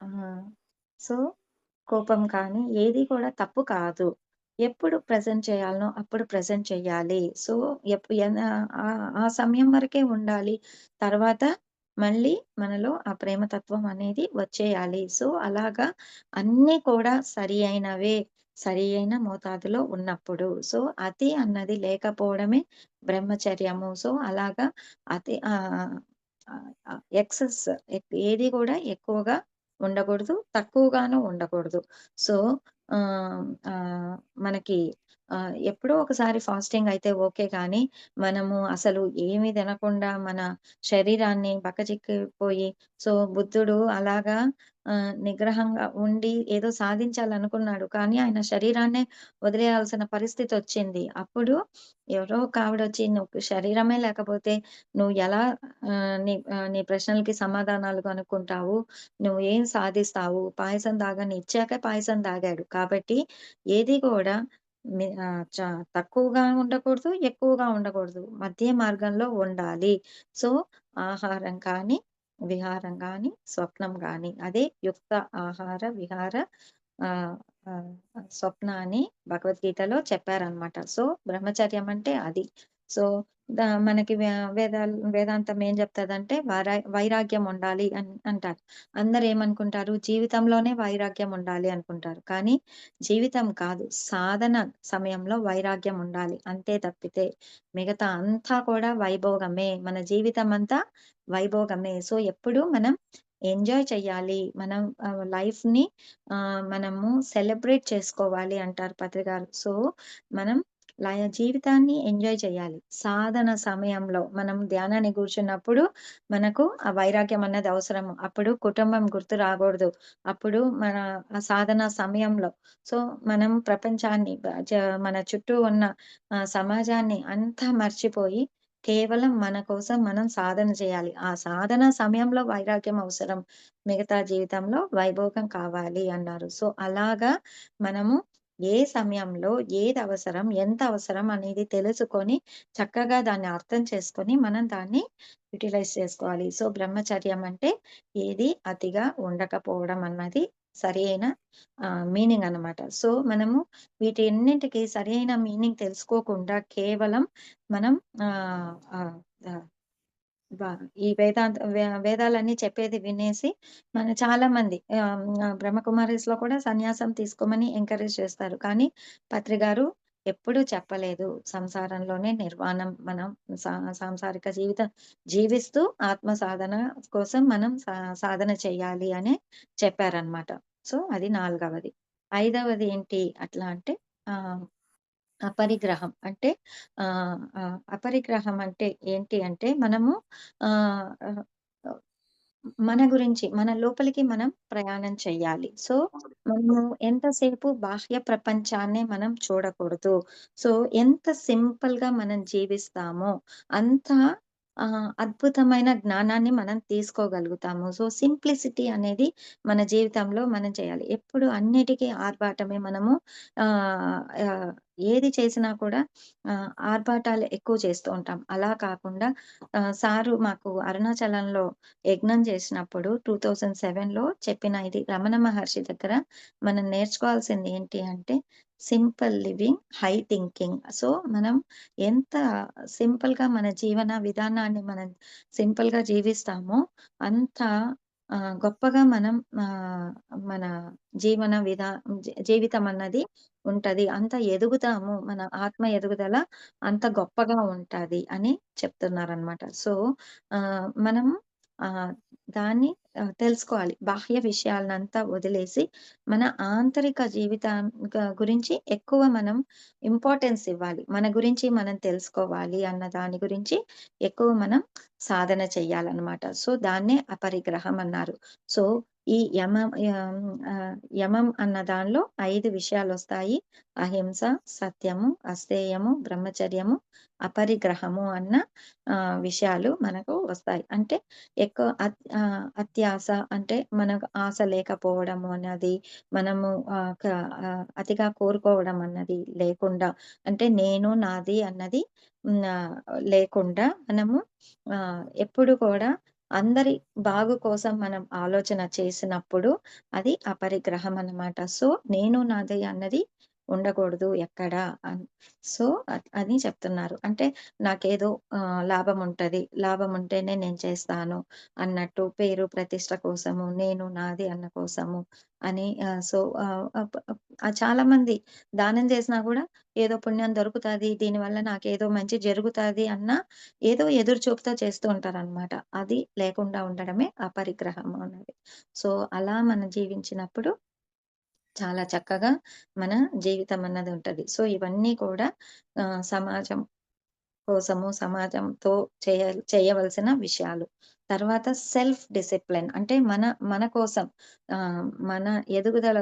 ఆ! సో, కోపం కానీ ఏది కూడా తప్పు కాదు. ఎప్పుడు ప్రెజెంట్ చేయాలనో అప్పుడు ప్రెజెంట్ చేయాలి. సో, ఆ సమయం వరకే ఉండాలి. తర్వాత మళ్ళీ మనలో ఆ ప్రేమతత్వం అనేది వచ్చేయాలి. సో, అలాగా అన్నీ కూడా సరి అయినవే, సరి అయిన మోతాదులో ఉన్నప్పుడు. సో, అతి అన్నది లేకపోవడమే బ్రహ్మచర్యము. సో, అలాగా అతి ఎక్సెస్ ఏది కూడా ఎక్కువగా ఉండకూడదు. తక్కువగాను ఉండకూడదు. సో, ఆహ్, ఆహ్, మనకి ఎప్పుడో ఒకసారి ఫాస్టింగ్ అయితే ఓకే. కానీ, మనము అసలు ఏమి తినకుండా మన శరీరాన్ని బక్కచిక్కిపోయి సో, బుద్ధుడు అలాగా నిగ్రహంగా ఉండి ఏదో సాధించాలనుకున్నాడు. కానీ, ఆయన శరీరాన్నే వదిలేయాల్సిన పరిస్థితొచ్చింది. అప్పుడు ఎవరో ఒక ఆవిడొచ్చి, "నువ్వు శరీరమే లేకపోతే నువ్వు ఎలా నీ ప్రశ్నలకి సమాధానాలు కనుక్కుంటావు? నువ్వు ఏం సాధిస్తావు? పాయసం తాగని" ఇచ్చాక పాయసం తాగాడు. కాబట్టి ఏది కూడా చ తక్కువగా ఉండకూడదు, ఎక్కువగా ఉండకూడదు. మధ్య మార్గంలో ఉండాలి. సో, ఆహారం కానీ, విహారం గాని, స్వప్నం గాని అదే యుక్త ఆహార, విహార ఆహ్, ఆహ్, స్వప్న అని భగవద్గీతలో చెప్పారనమాట. సో, బ్రహ్మచర్యం అంటే అది. సో, మనకి వేదాంతం ఏం చెప్తదంటే వైరాగ్యం ఉండాలి అంటారు. అందరేమనుకుంటారు జీవితంలోనే వైరాగ్యం ఉండాలి అనుకుంటారు. కానీ జీవితం కాదు. సాధన సమయంలో వైరాగ్యం ఉండాలి. అంతే తప్పితే మిగతా అంతా కూడా వైభోగమే. మన జీవితమంతా వైభోగమే. సో, ఎప్పుడు మనం ఎంజాయ్ చెయ్యాలి. మనం లైఫ్‌ని మనము సెలబ్రేట్ చేసుకోవాలి అంటారు పత్రికారు. సో, మనం జీవితాన్ని ఎంజాయ్ చేయాలి. సాధన సమయంలో మనం ధ్యానానికి కూర్చున్నప్పుడు మనకు ఆ వైరాగ్యం అన్నది అవసరము. అప్పుడు కుటుంబం గుర్తు రాగూడదు. అప్పుడు మన ఆ సాధన సమయంలో సో, మనం ప్రపంచాన్ని మన చుట్టూ ఉన్న సమాజాన్ని అంతా మర్చిపోయి కేవలం మన కోసం మనం సాధన చేయాలి. ఆ సాధన సమయంలో వైరాగ్యం అవసరం. మిగతా జీవితంలో వైభోగం కావాలి అన్నారు. సో, అలాగా మనము ఏ సమయంలో ఏదవసరం, ఎంత అవసరం అనేది తెలుసుకొని, చక్కగా దాన్ని అర్థం చేసుకొని, మనం దాన్ని యుటిలైజ్ చేసుకోవాలి. సో, బ్రహ్మచర్యం అంటే ఏది అతిగా ఉండకపోవడం అన్నది సరియైన మీనింగ్ అన్నమాట. సో, మనము వీటన్నింటికి సరియైన మీనింగ్ తెలుసుకోకుండా కేవలం మనం ఆహ్, ఆహ్, ఆహ్, బ ఈ వేదాలన్నీ చెప్పేది వినేసి చాలామంది బ్రహ్మకుమారీస్‌లో కూడా సన్యాసం తీసుకోమని ఎంకరేజ్ చేస్తారు. కానీ పత్రి గారు ఎప్పుడూ చెప్పలేదు. సంసారంలోనే నిర్వాణం మనం సా సాంసారిక జీవితం జీవిస్తూ ఆత్మ సాధన కోసం మనం సాధన చేయాలి అని చెప్పారనమాట. సో, అది నాలుగవది. ఐదవది ఏంటి అట్లా అంటే ఆహ్, అపరిగ్రహం. అంటే అపరిగ్రహం అంటే ఏంటి అంటే మనము ఆహ్, ఆహ్, మన గురించి మన లోపలికి మనం ప్రయాణం చెయ్యాలి. సో, మనము ఎంతసేపు బాహ్య ప్రపంచాన్నే మనం చూడకూడదు. సో, ఎంత సింపుల్‌గా మనం జీవిస్తామో అంత అద్భుతమైన జ్ఞానాన్ని మనం తీసుకోగలుగుతాము. సో, సింప్లిసిటీ అనేది మన జీవితంలో మనం చేయాలి. ఎప్పుడు అన్నిటికి ఆర్భాటమే మనము ఆహ్, ఆహ్, ఏది చేసినా కూడా ఆర్భాటాలు ఎక్కువ చేస్తూ ఉంటాం. అలా కాకుండా సారు మాకు అరుణాచలంలో యజ్ఞం చేసినప్పుడు 2007లో చెప్పిన ఇది రమణ మహర్షి దగ్గర మనం నేర్చుకోవాల్సింది ఏంటి అంటే simple living, high thinking. So, మనం ఎంత సింపుల్‌గా మన జీవన విధానాన్ని మనం సింపుల్‌గా జీవిస్తామో అంత గొప్పగా మనం మన జీవన జీవితం అన్నది ఉంటది. అంత ఎదుగుతాము. మన ఆత్మ ఎదుగుదల అంత గొప్పగా ఉంటది అని చెప్తున్నారనమాట. సో, మనం ఆహ్, దాన్ని తెలుసుకోవాలి. బాహ్య విషయాలనంతా వదిలేసి, మన ఆంతరిక జీవితం గురించి ఎక్కువ మనం ఇంపార్టెన్స్ ఇవ్వాలి. మన గురించి మనం తెలుసుకోవాలి అన్న దాని గురించి ఎక్కువ మనం సాధన చెయ్యాలనమాట. సో, దాన్నే అపరిగ్రహం అన్నారు. సో, ఈ యమం అన్న దానిలో 5 విషయాలొస్తాయి. అహింస, సత్యము, అస్తేయము, బ్రహ్మచర్యము, అపరిగ్రహము అన్న విషయాలు మనకు వస్తాయి. అంటే ఎక్కువ అత్యాస అంటే మనకు ఆశ లేకపోవడము అన్నది, మనము అతిగా కోరుకోవడం అన్నది లేకుండా, అంటే నేను, నాది అన్నది లేకుండా మనము ఎప్పుడు కూడా అందరి బాగు కోసం మనం ఆలోచన చేసినప్పుడు అది అపరిగ్రహం అన్నమాట. సో, నేను, నాది అన్నది ఉండకూడదు ఎక్కడ అని. సో, అని చెప్తున్నారు. అంటే నాకేదో లాభం ఉంటది. లాభం ఉంటేనే నేను చేస్తాను అన్నట్టు పేరు ప్రతిష్ట కోసము, నేను, నాది అన్న కోసము అని సో, చాలామంది దానం చేసినా గూడా ఏదో పుణ్యం దొరుకుతది. దీనివల్ల నాకేదో మంచి జరుగుతాది అన్న ఏదో ఎదురు చూపుతో చేస్తూ ఉంటారనమాట. అది లేకుండా ఉండడమే అపరిగ్రహము అన్నది. సో, అలా మనం జీవించినప్పుడు చాలా చక్కగా మన జీవితం అన్నది ఉంటది. సో, ఇవన్నీ కూడా సమాజం కోసము, సమాజంతో చేయవలసిన విషయాలు. తర్వాత సెల్ఫ్ డిసిప్లిన్ అంటే మన కోసం మన ఎదుగుదల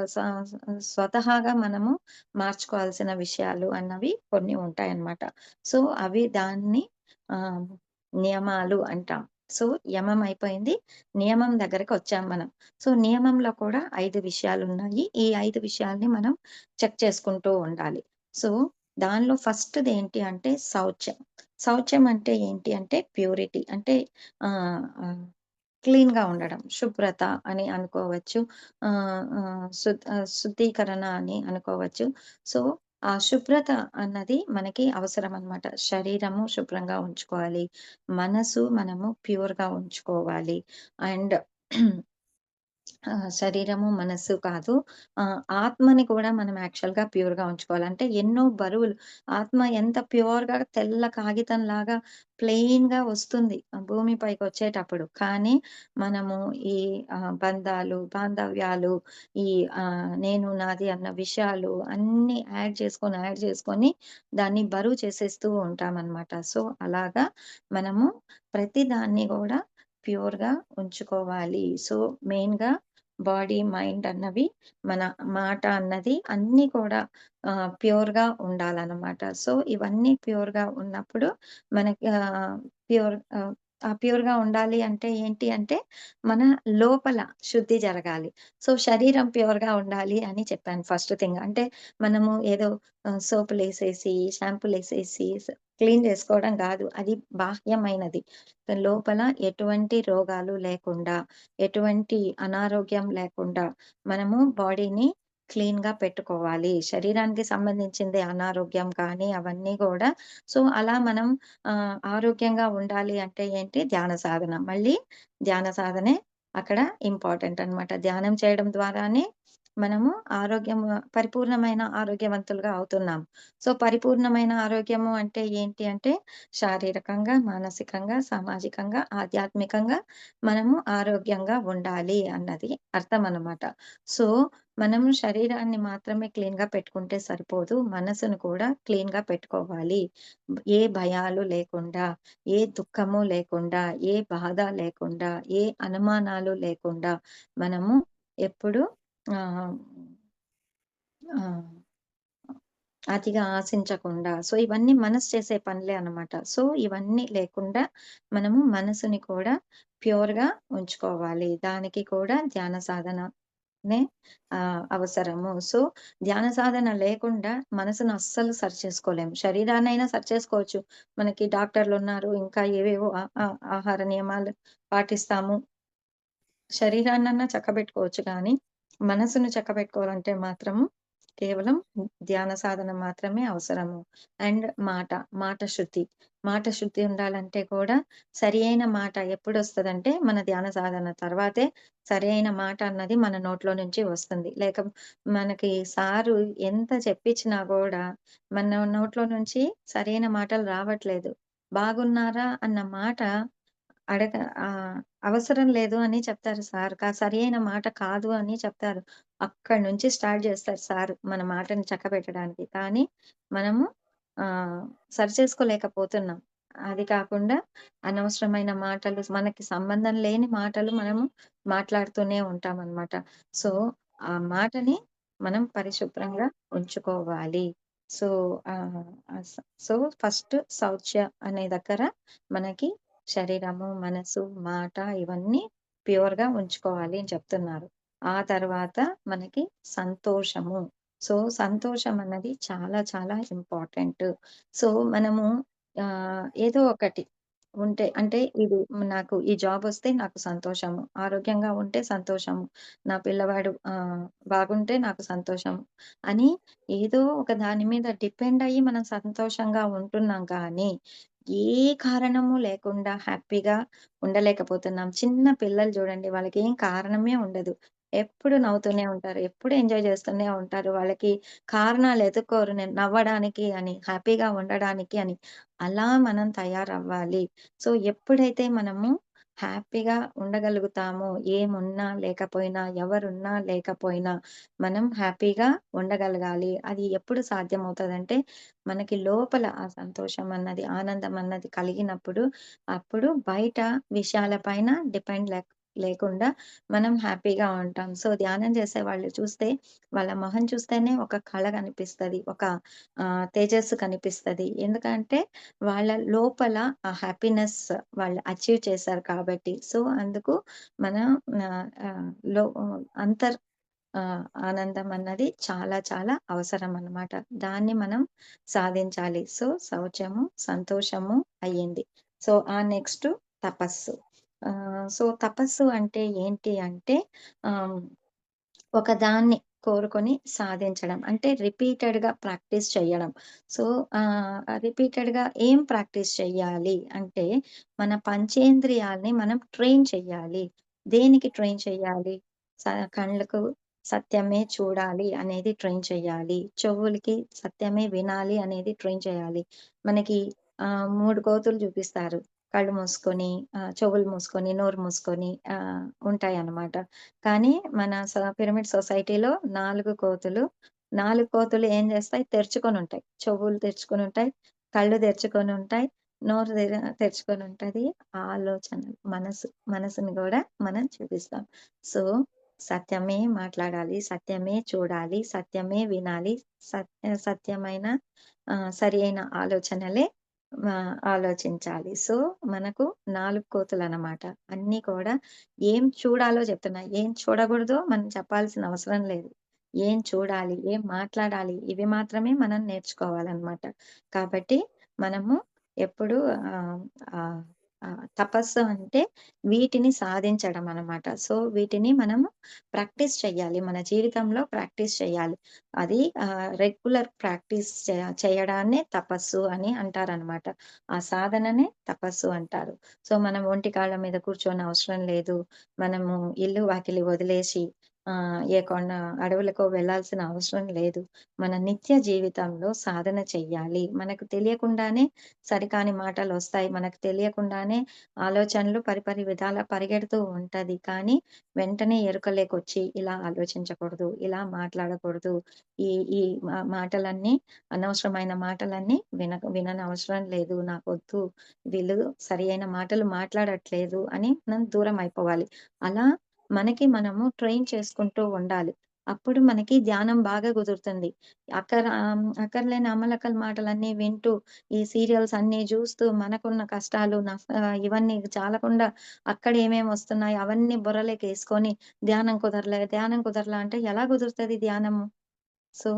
స్వతహాగా మనము మార్చుకోవాల్సిన విషయాలు అన్నవి కొన్ని ఉంటాయన్నమాట. సో, అవి దాన్ని ఆహ్, నియమాలు అంటాం. సో, యమం అయిపోయింది. నియమం దగ్గరకొచ్చాం మనం. సో, నియమంలో కూడా 5 విషయాలున్నాయి. ఈ 5 విషయాల్ని మనం చెక్ చేసుకుంటూ ఉండాలి. సో, దానిలో ఫస్ట్‌దేంటి అంటే శౌచం. శౌచ్యం అంటే ఏంటి అంటే ప్యూరిటీ. అంటే ఆహ్, ఆహ్, క్లీన్‌గా ఉండడం. శుభ్రత అని అనుకోవచ్చు. శుద్ధీకరణ అని అనుకోవచ్చు. సో, ఆ శుభ్రత అన్నది మనకి అవసరమనమాట. శరీరము శుభ్రంగా ఉంచుకోవాలి. మనసు మనము ప్యూర్‌గా ఉంచుకోవాలి. అండ్ శరీరము, మనస్సు కాదు. ఆత్మని కూడా మనం యాక్చువల్‌గా ప్యూర్‌గా ఉంచుకోవాలి. అంటే ఎన్నో బరువులు ఆత్మ ఎంత ప్యూర్‌గా తెల్ల కాగితంలాగా ప్లెయిన్‌గా వస్తుంది భూమి పైకొచ్చేటప్పుడు. కానీ మనము ఈ బంధాలు, బాంధవ్యాలు, ఈ నేను, నాది అన్న విషయాలు అన్నీ యాడ్ చేసుకొని దాన్ని బరువు చేసేస్తూ ఉంటామనమాట. సో, అలాగా మనము ప్రతి దాన్ని గూడా ప్యూర్‌గా ఉంచుకోవాలి. సో, మెయిన్‌గా బాడీ, మైండ్ అన్నవి మన మాట అన్నది అన్నీ కూడా ప్యూర్‌గా ఉండాలనమాట. సో, ఇవన్నీ ప్యూర్‌గా ఉన్నప్పుడు మనకి ప్యూర్‌గా ఉండాలి అంటే ఏంటి అంటే, మన లోపల శుద్ధి జరగాలి. సో, శరీరం ప్యూర్‌గా ఉండాలి అని చెప్పాను ఫస్ట్ థింగ్. అంటే మనము ఏదో సోపులేసేసి, షాంపూలేసేసి క్లీన్ చేసుకోవడం గాదు. అది బాహ్యమైనది. లోపల ఎటువంటి రోగాలు లేకుండా ఎటువంటి అనారోగ్యం లేకుండా మనము బాడీని క్లీన్‌గా పెట్టుకోవాలి. శరీరానికి సంబంధించింది అనారోగ్యం కానీ అవన్నీ గూడా సో, అలా మనం ఆరోగ్యంగా ఉండాలి అంటే ఏంటి ధ్యాన సాధన. మళ్ళీ ధ్యాన సాధనే అక్కడ ఇంపార్టెంట్ అన్నమాట. ధ్యానం చేయడం ద్వారానే మనము పరిపూర్ణమైన ఆరోగ్యవంతులుగా అవుతున్నాం. సో, పరిపూర్ణమైన ఆరోగ్యము అంటే ఏంటి అంటే శారీరకంగా, మానసికంగా, సామాజికంగా, ఆధ్యాత్మికంగా మనము ఆరోగ్యంగా ఉండాలి అన్నది అర్థమనమాట. సో, మనము శరీరాన్ని మాత్రమే క్లీన్‌గా పెట్టుకుంటే సరిపోదు. మనసును కూడా క్లీన్‌గా పెట్టుకోవాలి. ఏ భయాలు లేకుండా, ఏ దుఃఖము లేకుండా, ఏ బాధ లేకుండా, ఏ అనుమానాలు లేకుండా మనము ఎప్పుడు ఆహ్, ఆహ్ అతిగా ఆశించకుండా. సో, ఇవన్నీ మనసు చేసే పనులే అన్నమాట. సో, ఇవన్నీ లేకుండా మనము మనసుని కూడా ప్యూర్‌గా ఉంచుకోవాలి. దానికి కూడా ధ్యాన సాధననే అవసరము. సో, ధ్యాన సాధన లేకుండా మనసును అస్సలు సరిచేసుకోలేము. శరీరాన్నైనా సరిచేసుకోవచ్చు. మనకి డాక్టర్లున్నారు. ఇంకా ఏవేవో ఆహార నియమాలు పాటిస్తాము. శరీరాన్నన్నా చక్కబెట్టుకోవచ్చు గానీ, మనసును చక్కబెట్టుకోవాలంటే మాత్రము కేవలం ధ్యాన సాధన మాత్రమే అవసరము. అండ్ మాట శుద్ధి. మాట శుద్ధి ఉండాలంటే కూడా సరి అయిన మాట ఎప్పుడొస్తదంటే, మన ధ్యాన సాధన తర్వాతే సరి అయిన మాట అన్నది మన నోట్లో నుంచి వస్తుంది. మనకి సారు ఎంత చెప్పించినా గూడా మన నోట్లో నుంచి సరైన మాటలు రావట్లేదు. బాగున్నారా అన్న మాట అడగ ఆహ్, అవసరం లేదు అని చెప్తారు సార్. సరియైన మాట కాదు అని చెప్తారు. అక్కడి నుంచి స్టార్ట్ చేస్తారు సారు మన మాటని చక్కబెట్టడానికి. కానీ మనము ఆహ్, సరిచేసుకోలేకపోతున్నాం. అది కాకుండా అనవసరమైన మాటలు, మనకి సంబంధం లేని మాటలు మనము మాట్లాడుతూనే ఉంటామనమాట. సో, ఆ మాటని మనం పరిశుభ్రంగా ఉంచుకోవాలి. సో, ఆహ్, అస్ సో, ఫస్ట్ శౌచ అనే దగ్గర మనకి శరీరము, మనసు, మాట ఇవన్నీ ప్యూర్‌గా ఉంచుకోవాలి అని చెప్తున్నారు. ఆ తర్వాత మనకి సంతోషము. సో, సంతోషం అన్నది చాలా చాలా ఇంపార్టెంట్. సో, మనము ఏదో ఒకటి ఉంటే అంటే నాకు ఈ జాబొస్తే నాకు సంతోషము. ఆరోగ్యంగా ఉంటే సంతోషము. నా పిల్లవాడు బాగుంటే నాకు సంతోషము. అని ఏదో ఒక దాని మీద డిపెండ్ అయ్యి మనం సంతోషంగా ఉంటున్నాం కానీ, ఏ కారణము లేకుండా హ్యాపీగా ఉండలేకపోతున్నాం. చిన్న పిల్లలు చూడండి వాళ్ళకేం కారణమే ఉండదు. ఎప్పుడు నవ్వుతూనే ఉంటారు. ఎప్పుడు ఎంజాయ్ చేస్తూనే ఉంటారు. వాళ్ళకి కారణాలు ఎతుక్కోరు. నేను నవ్వడానికి అని, హ్యాపీగా ఉండడానికి అని. అలా మనం తయారవ్వాలి. సో, ఎప్పుడైతే మనము హ్యాపీగా ఉండగలుగుతాము. ఏమున్నా లేకపోయినా, ఎవరున్నా లేకపోయినా మనం హ్యాపీగా ఉండగలగాలి. అది ఎప్పుడు సాధ్యమవుతదంటే, మనకి లోపల ఆ సంతోషం అన్నది, ఆనందం అన్నది కలిగినప్పుడు, అప్పుడు బయట విషయాల పైన డిపెండ్ లేకుండా మనం హ్యాపీగా ఉంటాం. సో, ధ్యానం చేసేవాళ్ళు చూస్తే, వాళ్ళ మొహం చూస్తేనే ఒక కళ కనిపిస్తది. ఒక తేజస్సు కనిపిస్తది. ఎందుకంటే, వాళ్ళ లోపల ఆ హ్యాపీనెస్ వాళ్ళు అచీవ్ చేశారు కాబట్టి. సో, అందుకు మనం ఆహ్, లో అంతర్ ఆనందం అన్నది చాలా చాలా అవసరం అన్నమాట. దాన్ని మనం సాధించాలి. సో, శౌచము, సంతోషము అయ్యింది. సో, ఆ నెక్స్టు తపస్సు. సో, తపస్సు అంటే ఏంటి అంటే ఆహ్ ఒకదాన్ని కోరుకొని సాధించడం. అంటే రిపీటెడ్‌గా ప్రాక్టీస్ చెయ్యడం. సో, రిపీటెడ్‌గా ఏం ప్రాక్టీస్ చెయ్యాలి అంటే, మన పంచేంద్రియాల్ని మనం ట్రైన్ చెయ్యాలి. దేనికి ట్రైన్ చెయ్యాలి? స కళ్ళకు సత్యమే చూడాలి అనేది ట్రైన్ చెయ్యాలి. చెవులకి సత్యమే వినాలి అనేది ట్రైన్ చేయాలి. మనకి 3 కోతులు చూపిస్తారు. కళ్ళు మూసుకొని, చెవులు మూసుకొని, నోరు మూసుకొని ఉంటాయన్నమాట. కానీ మన పిరమిడ్ సొసైటీలో 4 కోతులు ఏం జేస్తాయి తెరుచుకొనుంటాయి. చెవులు తెరుచుకొనుంటాయి, కళ్ళు తెరుచుకొనుంటాయి, నోరు తెరుచుకొనుంటది. ఆలోచనలు మనసుని గూడా మనం చూపిస్తాం. సో, సత్యమే మాట్లాడాలి, సత్యమే చూడాలి, సత్యమే వినాలి, సత్యమైన సరి అయిన ఆలోచనలే ఆలోచించాలి. సో, మనకు 4 కోతులనమాట. అన్నీ కూడా ఏం చూడాలో చెప్తున్నా. ఏం చూడకూడదో మనం చెప్పాల్సిన అవసరం లేదు. ఏం చూడాలి, ఏం మాట్లాడాలి ఇవి మాత్రమే మనం నేర్చుకోవాలనమాట. కాబట్టి మనము ఎప్పుడూ ఆహ్, ఆహ్, తపస్సు అంటే వీటిని సాధించడం అనమాట. సో, వీటిని మనము ప్రాక్టీస్ చెయ్యాలి. మన జీవితంలో ప్రాక్టీస్ చెయ్యాలి. అది రెగ్యులర్ ప్రాక్టీస్ చేయడాన్నే తపస్సు అని అంటారనమాట. ఆ సాధననే తపస్సు అంటారు. సో, మనం ఒంటి కాళ్ళ మీద కూర్చోనవసరం లేదు. మనము ఇల్లు, వాకిలి వదిలేసి ఏ కొండ అడవులకో వెళ్ళాల్సిన అవసరం లేదు. మన నిత్య జీవితంలో సాధన చెయ్యాలి. మనకు తెలియకుండానే సరికాని మాటలొస్తాయి. మనకు తెలియకుండానే ఆలోచనలు పరిపరి విధాల పరిగెడుతూ ఉంటది. కానీ వెంటనే ఎరుకలేకొచ్చి ఇలా ఆలోచించకూడదు, ఇలా మాట్లాడకూడదు. ఈ ఈ మాటలన్నీ అనవసరమైన మాటలన్నీ విననవసరం లేదు. నాకొద్దు. వీళ్ళు సరి అయిన మాటలు మాట్లాడట్లేదు అని మనం దూరం అయిపోవాలి. అలా మనకి మనము ట్రైన్ చేసుకుంటూ ఉండాలి. అప్పుడు మనకి ధ్యానం బాగా కుదురుతుంది. అక్కర్లేని అమ్మలక్కల మాటలన్నీ వింటూ, ఈ సీరియల్స్ అన్నీ జూస్తూ మనకున్న కష్టాలు, ఇవన్నీ చాలకుండా అక్కడ ఏమేమొస్తున్నాయి అవన్నీ బుర్రలోకేసుకొని ధ్యానం కుదరలే అంటే ఎలా కుదురుతది ధ్యానము? సో,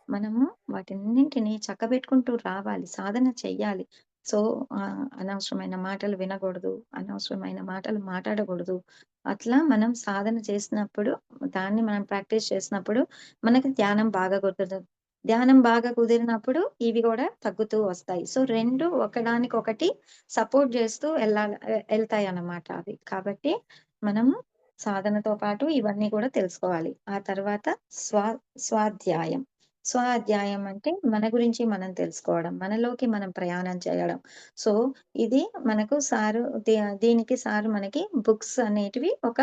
మనము వాటన్నింటిని చక్కబెట్టుకుంటూ రావాలి. సాధన చెయ్యాలి. సో, అనవసరమైన మాటలు వినగూడదు. అనవసరమైన మాటలు మాట్లాడగూడదు. అట్లా మనం సాధన చేసినప్పుడు, దాన్ని మనం ప్రాక్టీస్ చేసినప్పుడు మనకి ధ్యానం బాగా కుదురుతది. ధ్యానం బాగా కుదిరినప్పుడు ఇవి గూడా తగ్గుతూ వస్తాయి. సో, 2 ఒకదానికొకటి సపోర్ట్ జేస్తూ ఎళ్తాయన్నమాట అవి. కాబట్టి మనము సాధనతో పాటు ఇవన్నీ కూడా తెలుసుకోవాలి. ఆ తర్వాత స్వా స్వాధ్యాయం. స్వాధ్యాయం అంటే మన గురించి మనం తెలుసుకోవడం. మనలోకి మనం ప్రయాణం చేయడం. సో, ఇది మనకు దీనికి సారు మనకి బుక్స్ అనేటివి ఒక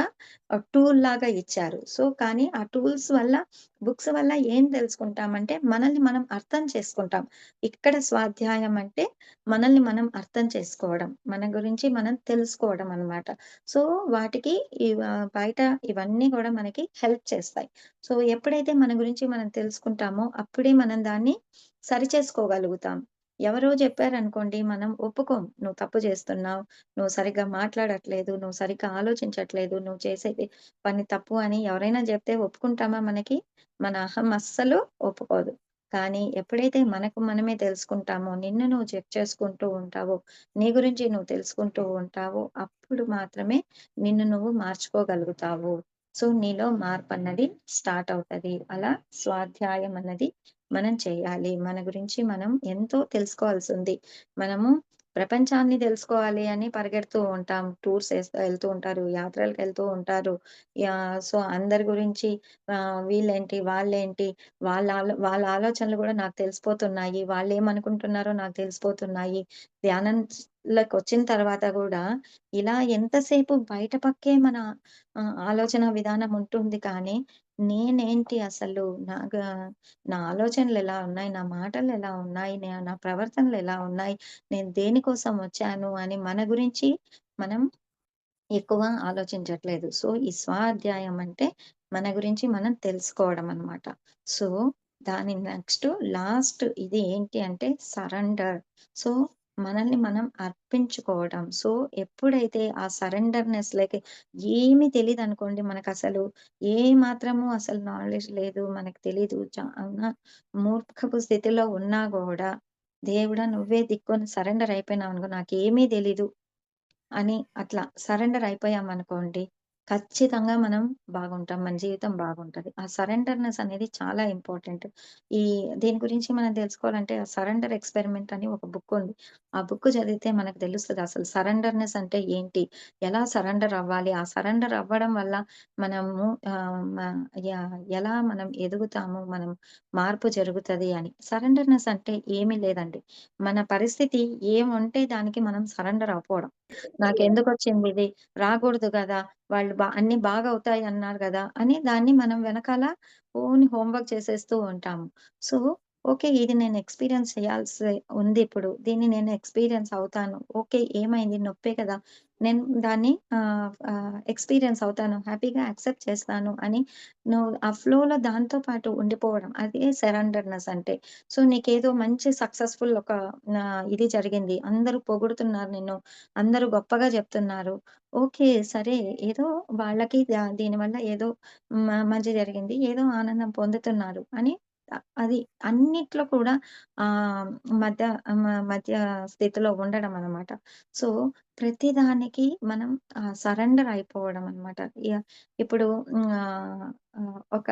టూల్ లాగా ఇచ్చారు. సో, కానీ ఆ టూల్స్ వల్ల బుక్స్ వల్ల ఏం తెలుసుకుంటామంటే మనల్ని మనం అర్థం చేసుకుంటాం. ఇక్కడ స్వాధ్యాయం అంటే మనల్ని మనం అర్థం చేసుకోవడం. మన గురించి మనం తెలుసుకోవడం అన్నమాట. సో, వాటికి బయట ఇవన్నీ గూడా మనకి హెల్ప్ చేస్తాయి. సో, ఎప్పుడైతే మన గురించి మనం తెలుసుకుంటామో, అప్పుడే మనం దాన్ని సరిచేసుకోగలుగుతాం. ఎవరో చెప్పారనుకోండి, మనం ఒప్పుకోం. "నువ్వు తప్పు చేస్తున్నావు. నువ్వు సరిగ్గా మాట్లాడట్లేదు. నువ్వు సరిగ్గా ఆలోచించట్లేదు. నువ్వు చేసేది పని తప్పు" అని ఎవరైనా జెప్తే ఒప్పుకుంటామా మనకి? మన అహం అస్సలు ఒప్పుకోదు. కానీ ఎప్పుడైతే మనకు మనమే తెలుసుకుంటామో, నిన్ను నువ్వు చెక్ చేసుకుంటూ ఉంటావో, నీ గురించి నువ్వు తెలుసుకుంటూ ఉంటావో, అప్పుడు మాత్రమే నిన్ను నువ్వు మార్చుకోగలుగుతావు. సో, నీలో మార్పన్నది స్టార్ట్ అవుతది. అలా స్వాధ్యాయం అన్నది మనం చేయాలి. మన గురించి మనం ఎంతో తెలుసుకోవాల్సుంది. మనము ప్రపంచాన్ని తెలుసుకోవాలి అని పరిగెడుతూ ఉంటాం. టూర్స్ ఎళ్తూ ఉంటారు. యాత్రలకెళ్తూ ఉంటారు. సో, అందరి గురించి వీళ్ళేంటి, వాళ్ళేంటి, వాళ్ళ ఆలోచనలు గూడా నాకు తెలిసిపోతున్నాయి. వాళ్ళేమనుకుంటున్నారో నాకు తెలిసిపోతున్నాయి. ధ్యానంలోకొచ్చిన తర్వాత గూడా ఇలా ఎంతసేపు బయట పక్కే మన ఆలోచన విధానం ఉంటుంది కానీ, నేనేంటి అసలు? నా ఆలోచనలెలా ఉన్నాయి? నా మాటలెలా ఉన్నాయి? నా ప్రవర్తనలెలా ఉన్నాయి? నేను దేనికోసం వచ్చాను అని మన గురించి మనం ఎక్కువ ఆలోచించట్లేదు. సో, ఈ స్వాధ్యాయం అంటే మన గురించి మనం తెలుసుకోవడం అన్నమాట. సో, దాని లాస్ట్ ఇది ఏంటి అంటే సరెండర్. సో, మనల్ని మనం అర్పించుకోవడం. సో, ఎప్పుడైతే ఆ సరెండర్‌నెస్‌లోకి ఏమి తెలీదనుకోండి మనకసలు ఏ మాత్రము అసలు నాలెడ్జ్ లేదు. మనకు తెలీదు. చానా మూర్ఖపు స్థితిలో ఉన్నా గూడా దేవుడా! నువ్వే దిక్కు అని సరెండర్ అయిపోయినామనుకో నాకేమీ తెలీదు అని అట్లా సరెండర్ అయిపోయామనుకోండి, ఖచ్చితంగా మనం బాగుంటాం. మన జీవితం బాగుంటది. ఆ సరెండర్‌నెస్ అనేది చాలా ఇంపార్టెంట్. ఈ దీని గురించి మనం తెలుసుకోవాలంటే ఆ సరెండర్ ఎక్స్‌పెరిమెంట్ అని ఒక బుక్ ఉంది. ఆ బుక్ చదివితే మనకు తెలుస్తది అసలు సరెండర్‌నెస్ అంటే ఏంటి? ఎలా సరెండర్ అవ్వాలి? ఆ సరెండర్ అవ్వడం వల్ల మనము ఆహ్, మ య ఎలా మనం ఎదుగుతాము? మనం మార్పు జరుగుతది అని. సరెండర్‌నెస్ అంటే ఏమీ లేదండి. మన పరిస్థితి ఏముంటే దానికి మనం సరెండర్ అవ్వపోవడం. నాకెందుకొచ్చిందిది? రాకూడదు గదా! వాళ్ళు అన్నీ బాగవుతాయి అన్నారు గదా! అని దాన్ని మనం వెనకాల హోంవర్క్ చేసేస్తూ ఉంటాము. So, okay. ఇది నేను ఎక్స్‌పీరియన్స్ చేయాల్సి ఉందిప్పుడు. దీన్ని నేను ఎక్స్‌పీరియన్స్ అవుతాను. ఓకే. ఏమైంది? నొప్పే కదా! నేను దాన్ని ఎక్స్‌పీరియన్స్ అవుతాను. హ్యాపీగా యాక్సెప్ట్ చేస్తాను అని నువ్వు ఆ ఫ్లోలో దాంతో పాటు ఉండిపోవడం. అదే సరెండర్‌నెస్ అంటే. సో, నీకేదో మంచి సక్సెస్‌ఫుల్ ఒక ఇది జరిగింది. అందరూ పొగుడుతున్నారు నిన్ను. అందరూ గొప్పగా జెప్తున్నారు. ఓకే. సరే ఏదో వాళ్ళకి దీనివల్ల ఏదో మంచి జరిగింది. ఏదో ఆనందం పొందుతున్నారు అని అది అన్నిట్లో కూడా ఆహ్, మధ్య మధ్య స్థితిలో ఉండడం అన్నమాట. సో, ప్రతిదానికి మనం సరెండర్ అయిపోవడం అన్నమాట. ఇప్పుడు ఒక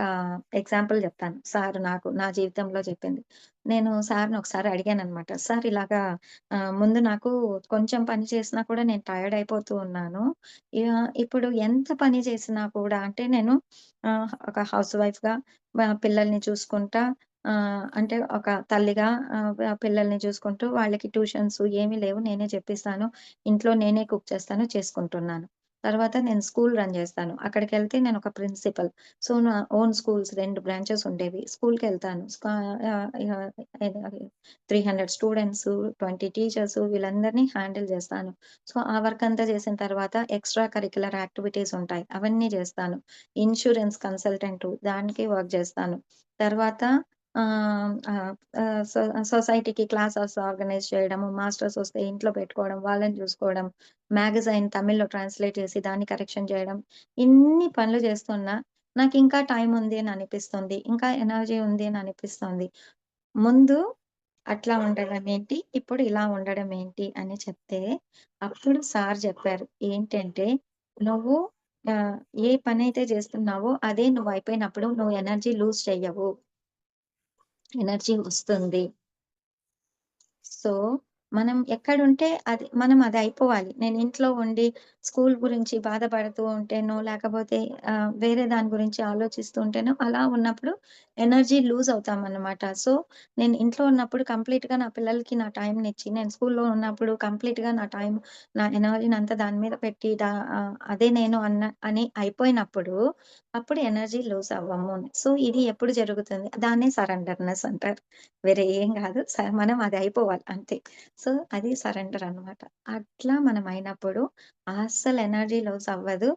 ఎగ్జాంపుల్ జెప్తాను. సార్ నాకు నా జీవితంలో చెప్పింది. నేను సార్‌ని ఒకసారి అడిగానన్నమాట. సార్ ఇలాగా ముందు నాకు కొంచెం పని చేసినా కూడా నేను టైర్డ్ అయిపోతూ ఉన్నాను. ఇప్పుడు ఎంత పని చేసినా కూడా అంటే నేను ఒక హౌస్ వైఫ్‌గా పిల్లల్ని చూసుకుంటా అంటే ఒక తల్లిగా పిల్లల్ని చూసుకుంటూ వాళ్ళకి ట్యూషన్స్ ఏమీ లేవు. నేనే చెప్పిస్తాను. ఇంట్లో నేనే కుక్ చేస్తాను, చేసుకుంటున్నాను. తర్వాత నేను స్కూల్ రన్ చేస్తాను. అక్కడికెళ్తే నేనొక ప్రిన్సిపల్. సో, నా ఓన్ స్కూల్స్ 2 బ్రాంచెస్ ఉండేవి. స్కూల్‌కెళ్తాను. ఇగ 300 స్టూడెంట్సు, 20 టీచర్సు వీళ్ళందరినీ హ్యాండిల్ జేస్తాను. సో, ఆ వర్క్ అంతా చేసిన తర్వాత ఎక్స్‌ట్రా కరిక్యులర్ యాక్టివిటీస్ ఉంటాయి. అవన్నీ జేస్తాను. ఇన్స్యూరెన్స్ కన్సల్టెంటు దానికి వర్క్ జేస్తాను. తర్వాత ఆహ్, ఆహ్, ఆహ్, సొ సొసైటీకి క్లాసెస్ ఆర్గనైజ్ చేయడము, మాస్టర్స్ వస్తే ఇంట్లో పెట్టుకోవడం, వాళ్ళని చూసుకోవడం, మ్యాగజైన్ తమిళ్‌లో ట్రాన్స్‌లేట్ చేసి దాన్ని కరెక్షన్ చేయడం. ఇన్ని పనులు చేస్తున్నా నాకింకా టైం ఉంది అని అనిపిస్తుంది. ఇంకా ఎనర్జీ ఉంది అని అనిపిస్తుంది. ముందు అట్లా ఉండడం ఏంటి? ఇప్పుడు ఇలా ఉండడం ఏంటి? అని చెప్తే, అప్పుడు సార్ జెప్పారు. ఏంటంటే, "నువ్వు ఆహ్, ఏ పనైతే జేస్తున్నావో అదే నువ్వయిపోయినప్పుడు నువ్వు ఎనర్జీ లూజ్ చెయ్యవు. ఎనర్జీ వస్తుంది." సో, మనం ఎక్కడుంటే మనం అది అయిపోవాలి. నేను ఇంట్లో ఉండి స్కూల్ గురించి బాధపడుతూ ఉంటేనో, లేకపోతే వేరే దాని గురించి ఆలోచిస్తూ ఉంటేనో, అలా ఉన్నప్పుడు ఎనర్జీ లూజ్ అవుతామనమాట. సో, నేను ఇంట్లో ఉన్నప్పుడు కంప్లీట్‌గా నా పిల్లలకి నా టైంనిచ్చి, నేను స్కూల్‌లో ఉన్నప్పుడు కంప్లీట్‌గా నా ఎనర్జీనంతా దాని మీద పెట్టి అదే నేను అని అయిపోయినప్పుడు, అప్పుడు ఎనర్జీ లూజ్ అవ్వము. సో, ఇది ఎప్పుడు జరుగుతుంది? దాన్నే సరెండర్‌నెస్ అంటారు. వేరే ఏం గాదు. మనం అది అయిపోవాలి అంతే. సో, అది సరెండర్ అన్నమాట. అట్లా మనం అయినప్పుడు అస్సలు ఎనర్జీ లాస్ అవ్వదు.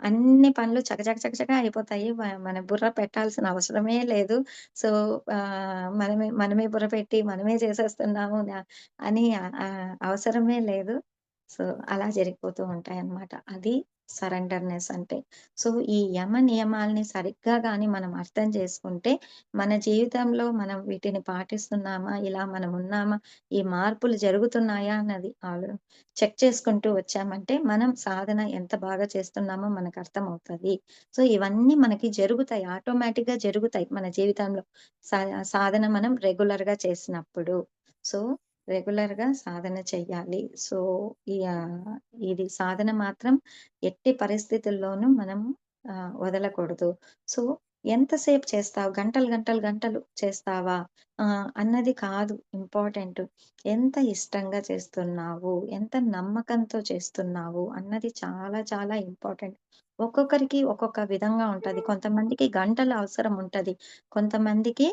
అన్ని పనులు చకచక అయిపోతాయి. మన బుర్ర పెట్టాల్సిన అవసరమే లేదు. సో, మనమే బుర్ర పెట్టి మనమే చేసేస్తున్నాము అని అవసరమే లేదు. సో, అలా జరిగిపోతూ ఉంటాయన్నమాట. అది సరెండర్‌నెస్ అంటే. సో, ఈ నియమాల్ని సరిగ్గా గాని మనం అర్థం చేసుకుంటే మన జీవితంలో మనం వీటిని పాటిస్తున్నామా? ఇలా మనం ఉన్నామా? ఈ మార్పులు జరుగుతున్నాయా? అన్నది చెక్ చేసుకుంటూ వచ్చామంటే, మనం సాధన ఎంత బాగా చేస్తున్నామో మనకర్థమవుతది. సో, ఇవన్నీ మనకి జరుగుతాయి. ఆటోమేటిక్‌గా జరుగుతాయి మన జీవితంలో. సా సాధన మనం రెగ్యులర్‌గా చేసినప్పుడు. సో, రెగ్యులర్‌గా సాధన చెయ్యాలి. సో, ఈ ఇది సాధన మాత్రం ఎట్టి పరిస్థితుల్లోనూ మనం వదలకూడదు. సో, ఎంతసేపు చేస్తావు? గంటలు, గంటలు, గంటలు చేస్తావా? అన్నది కాదు ఇంపార్టెంటు. ఎంత ఇష్టంగా చేస్తున్నావు? ఎంత నమ్మకంతో చేస్తున్నావు? అన్నది చాలా చాలా ఇంపార్టెంట్. ఒక్కొక్కరికి ఒక్కొక్క విధంగా ఉంటది. కొంతమందికి గంటల అవసరం ఉంటది. కొంతమందికి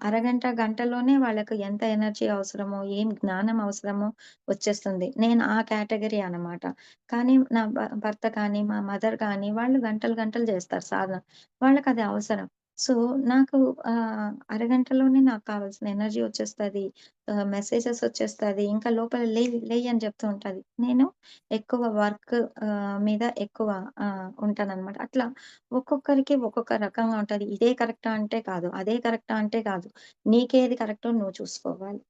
అరగంట, గంటలోనే వాళ్ళకు ఎంత ఎనర్జీ అవసరమో, ఏం జ్ఞానం అవసరమో వచ్చేస్తుంది. నేను ఆ కేటగరీ అనమాట. కానీ నా భర్త కానీ, మా మదర్ కానీ వాళ్ళు గంటలు, గంటలు చేస్తారు సాధన. వాళ్ళకది అవసరం. సో, నాకు అరగంటలోనే నాకు కావాల్సిన ఎనర్జీ వచ్చేస్తది. మెసేజెస్ వచ్చేస్తది. ఇంకా లోపల లేయి, లేయి అని చెప్తూ ఉంటది. నేను ఎక్కువ వర్క్ మీద ఎక్కువ ఉంటాననమాట. అట్లా ఒక్కొక్కరికి ఒక్కొక్క రకంగా ఉంటది. ఇదే కరెక్టా అంటే కాదు. అదే కరెక్టా అంటే కాదు. నీకేది కరెక్టో నువ్వు చూసుకోవాలి.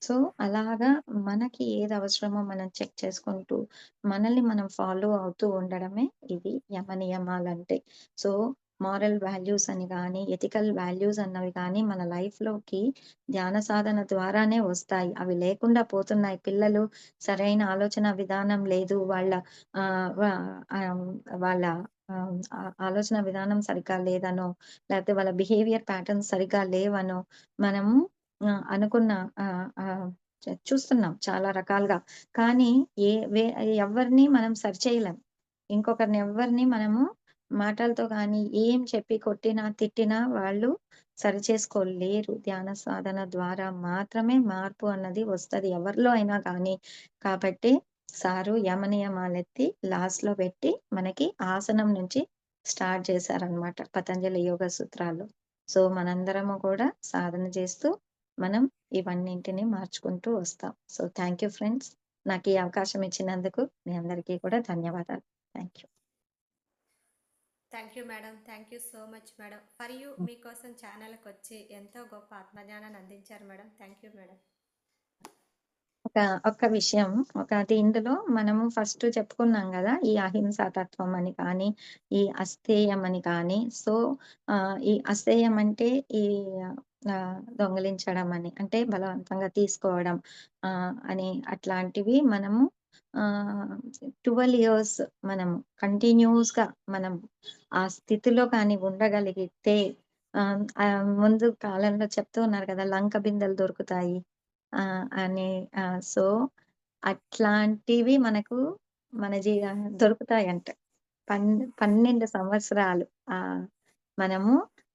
సో, అలాగా మనకి ఏది అవసరమో మనం చెక్ చేసుకుంటూ, మనల్ని మనం ఫాలో అవుతూ ఉండడమే ఇది యమ నియమాలంటే. సో, మోరల్ వాల్యూస్ అని గాని, ఎథికల్ వాల్యూస్ అన్నవి గాని మన లైఫ్‌లోకి ధ్యాన సాధన ద్వారానే వస్తాయి. అవి లేకుండా పోతున్నాయి. పిల్లలు సరైన ఆలోచన విధానం లేదు. వాళ్ళ ఆహ్, వ ఆహ్, వాళ్ళ ఆలోచన విధానం సరిగ్గా లేదనో, లేకపోతే వాళ్ళ బిహేవియర్ ప్యాటర్న్స్ సరిగ్గా లేవనో, మనము అనుకున్న ఆహ్, ఆహ్, చూస్తున్నాం చాలా రకాలుగా. కానీ ఏ వే ఎవ్వరిని మనం సరిచేయలేం. ఇంకొకరిని ఎవ్వరిని మనము మాటలతో గాని, ఏం చెప్పి కొట్టినా, తిట్టినా వాళ్ళు సరిచేసుకోలేరు. ధ్యాన సాధన ద్వారా మాత్రమే మార్పు అన్నది వస్తది. ఎవరిలో అయినా కానీ. కాబట్టి సారు యమనియమాలెత్తి లాస్ట్‌లో పెట్టి మనకి ఆసనం నుంచి స్టార్ట్ చేశారనమాట. పతంజలి యోగ సూత్రాలు. సో, మనందరము కూడా సాధన చేస్తూ మనం ఇవన్నింటిని మార్చుకుంటూ వస్తాం. So, thank you friends. నాకు ఈ అవకాశం ఇచ్చినందుకు మీ అందరికీ కూడా ధన్యవాదాలు. Thank you. Thank you madam. Thank you so much madam. For you మీకోసం ఛానల్కి వచ్చి ఎంతో గొప్ప ఆత్మజ్ఞానాన్ని అందించారు మేడం. Thank you madam. ఒక్క విషయం. ఇందులో మనము ఫస్ట్ చెప్పుకున్నాం గదా! ఈ అహింసా తత్వం అని కానీ, ఈ అస్థేయం అని కానీ. సో, ఈ అస్థేయం అంటే ఈ దొంగిలించడం అని. అంటే బలవంతంగా తీసుకోవడం అని అట్లాంటివి మనము ఆహ్, 12 ఇయర్స్ మనము కంటిన్యూయస్‌గా మనం ఆ స్థితిలో కానీ ఉండగలిగితే ముందు కాలంలో చెప్తూ ఉన్నారు కదా! లంక బిందెలు దొరుకుతాయి. అని సో, అట్లాంటివి మనకు మన దొరుకుతాయంట. పన్ 12 సంవత్సరాలు మనము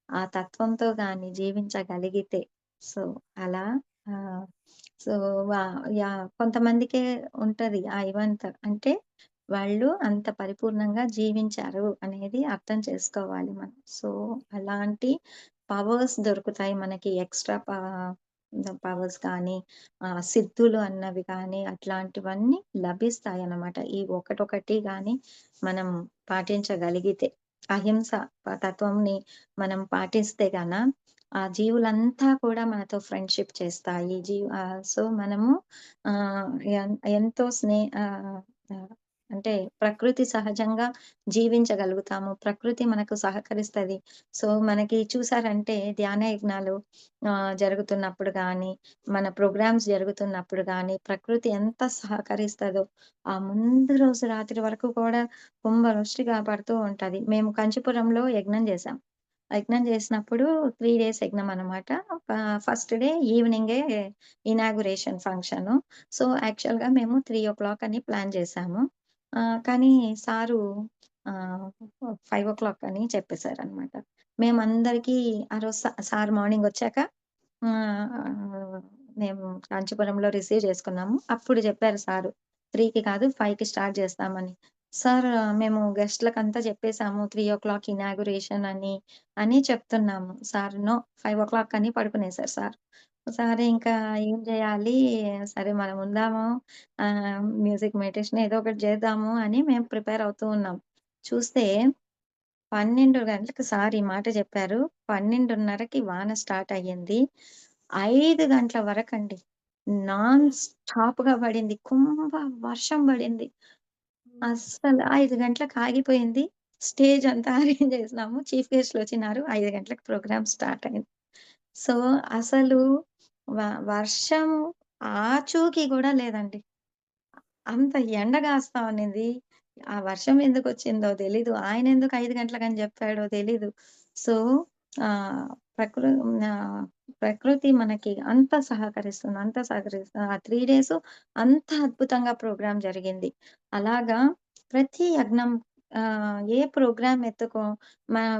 ఆ తత్వంతో గాని జీవించగలిగితే. సో, అలా ఆహ్, సో, వా కొంతమందికే ఉంటది ఆ ఇవంతా. అంటే వాళ్ళు అంత పరిపూర్ణంగా జీవించారు అనేది అర్థం చేసుకోవాలి మనం. సో, అలాంటి పవర్స్ దొరుకుతాయి మనకి ఎక్స్‌ట్రా పవర్స్ కానీ, సిద్ధులు అన్నవి కానీ అట్లాంటివన్నీ లభిస్తాయన్నమాట. ఈ ఒకటొకటి గాని మనం పాటించగలిగితే. అహింస తత్వంని మనం పాటిస్తే ఆ జీవులంతా కూడా మనతో ఫ్రెండ్‌షిప్ చేస్తాయి. సో, మనము ఆహ్, ఎంతో ఆహ్, అంటే ప్రకృతి సహజంగా జీవించగలుగుతాము. ప్రకృతి మనకు సహకరిస్తది. సో, మనకి చూసారంటే ధ్యాన యజ్ఞాలు జరుగుతున్నప్పుడు గానీ, మన ప్రోగ్రామ్స్ జరుగుతున్నప్పుడు గానీ, ప్రకృతి ఎంత సహకరిస్తదో, ఆ ముందు రోజు రాత్రి వరకు కూడా కుంభవృష్టిగా పడుతూ ఉంటది. మేము కంచీపురంలో యజ్ఞం జేశాం. యజ్ఞం జేసినప్పుడు 3 డేస్ యజ్ఞం అనమాట. ఫస్ట్ డే ఈవెనింగే ఇనాగురేషన్ ఫంక్షను. సో, యాక్చువల్‌గా మేము 3:00 అని ప్లాన్ జేశాము. కానీ సారు ఆహ్, 5:00 అని చెప్పేసారనమాట. మేమందరికీ ఆ రోజు సార్ మార్నింగొచ్చాక ఆహ్, మేము కాంచీపురంలో రిసీవ్ చేసుకున్నాము. అప్పుడు చెప్పారు సారు. 3కి కాదు 5కి స్టార్ట్ చేస్తామని. సార్ మేము గెస్ట్‌లకంతా చెప్పేసాము 3:00 ఇనాగురేషన్ అని చెప్తున్నాము. సార్ నో 5:00 అని పడుకునేసారు సార్. సరే ఇంకా ఏం చేయాలి? సరే మనం ఉందాము. మ్యూజిక్ మెడిటేషన్ ఏదో ఒకటి చేద్దాము అని మేము ప్రిపేర్ అవుతూ ఉన్నాం. చూస్తే 12 గంటలకు సార్ ఈ మాట చెప్పారు. 12:30కి వాన స్టార్ట్ అయ్యింది. 5 గంటల వరకండి. నాన్ స్టాప్‌గా పడింది. వర్షం పడింది. అస్సలు 5 గంటలకు ఆగిపోయింది. స్టేజ్ అంతా అరేంజ్ చేసినాము. చీఫ్ గెస్ట్‌లొచ్చినారు. 5 గంటలకు ప్రోగ్రామ్ స్టార్ట్ అయింది. సో, అసలు వ వర్షం ఆచూకీ గూడా లేదండి. అంత ఎండ గాస్తా ఉన్నింది. ఆ వర్షం ఎందుకొచ్చిందో తెలీదు. ఆయనెందుకు 5 గంటలకని జెప్పాడో తెలీదు. సో, ఆహ్, ప్రకృ ప్రకృతి మనకి అంత సహకరిస్తుంది. అంత సహకరిస్తుంది. ఆ 3 డేసు అంత అద్భుతంగా ప్రోగ్రామ్ జరిగింది. అలాగా ప్రతి యజ్ఞం ఏ ప్రోగ్రామ్ ఎత్తుకో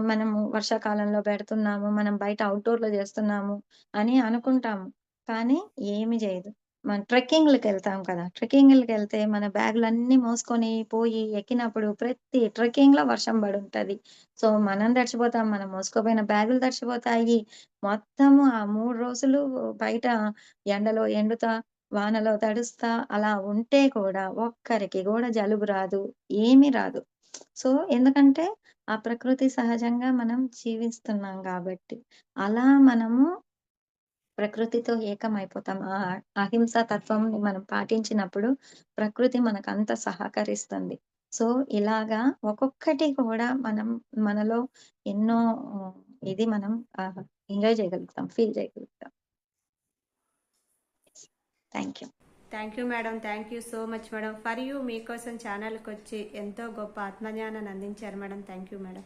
మనము వర్షాకాలంలో పెడుతున్నాము, మనం బయట ఔట్‌డోర్‌లో జేస్తున్నాము అని అనుకుంటాము. కానీ ఏమి జేయదు. మనం ట్రెక్కింగ్‌లకెళ్తాం కదా! ట్రెక్కింగ్‌లకెళ్తే మన బ్యాగులన్నీ మోసుకొని పోయి ఎక్కినప్పుడు ప్రతి ట్రెక్కింగ్‌లో వర్షం పడుంటది. సో, మనం తడిచిపోతాం. మనం మోసుకోపోయిన బ్యాగులు తడిచిపోతాయి. మొత్తము ఆ 3 రోజులు బయట ఎండలో ఎండుతా, వానలో తడుస్తా అలా ఉంటే కూడా ఒక్కరికి గూడా జలుబు రాదు. ఏమీ రాదు. సో, ఎందుకంటే ఆ ప్రకృతి సహజంగా మనం జీవిస్తున్నాం గాబట్టి. అలా మనము ప్రకృతితో ఏకమైపోతాం. అహింసా తత్వంని మనం పాటించినప్పుడు ప్రకృతి మనకంత సహకరిస్తుంది. సో, ఇలాగా ఒక్కొక్కటి కూడా మనం మనలో ఎన్నో హ్మ్, ఇది మనం ఆహ్, ఎంజాయ్ చేయగలుగుతాం. ఫీల్ చేయగలుగుతాం. Thank you. Thank you madam. Thank you so much madam. For you మీకోసం ఛానల్కి వచ్చి ఎంతో గొప్ప ఆత్మజ్ఞానాన్ని అందించారు మేడం. Thank you madam.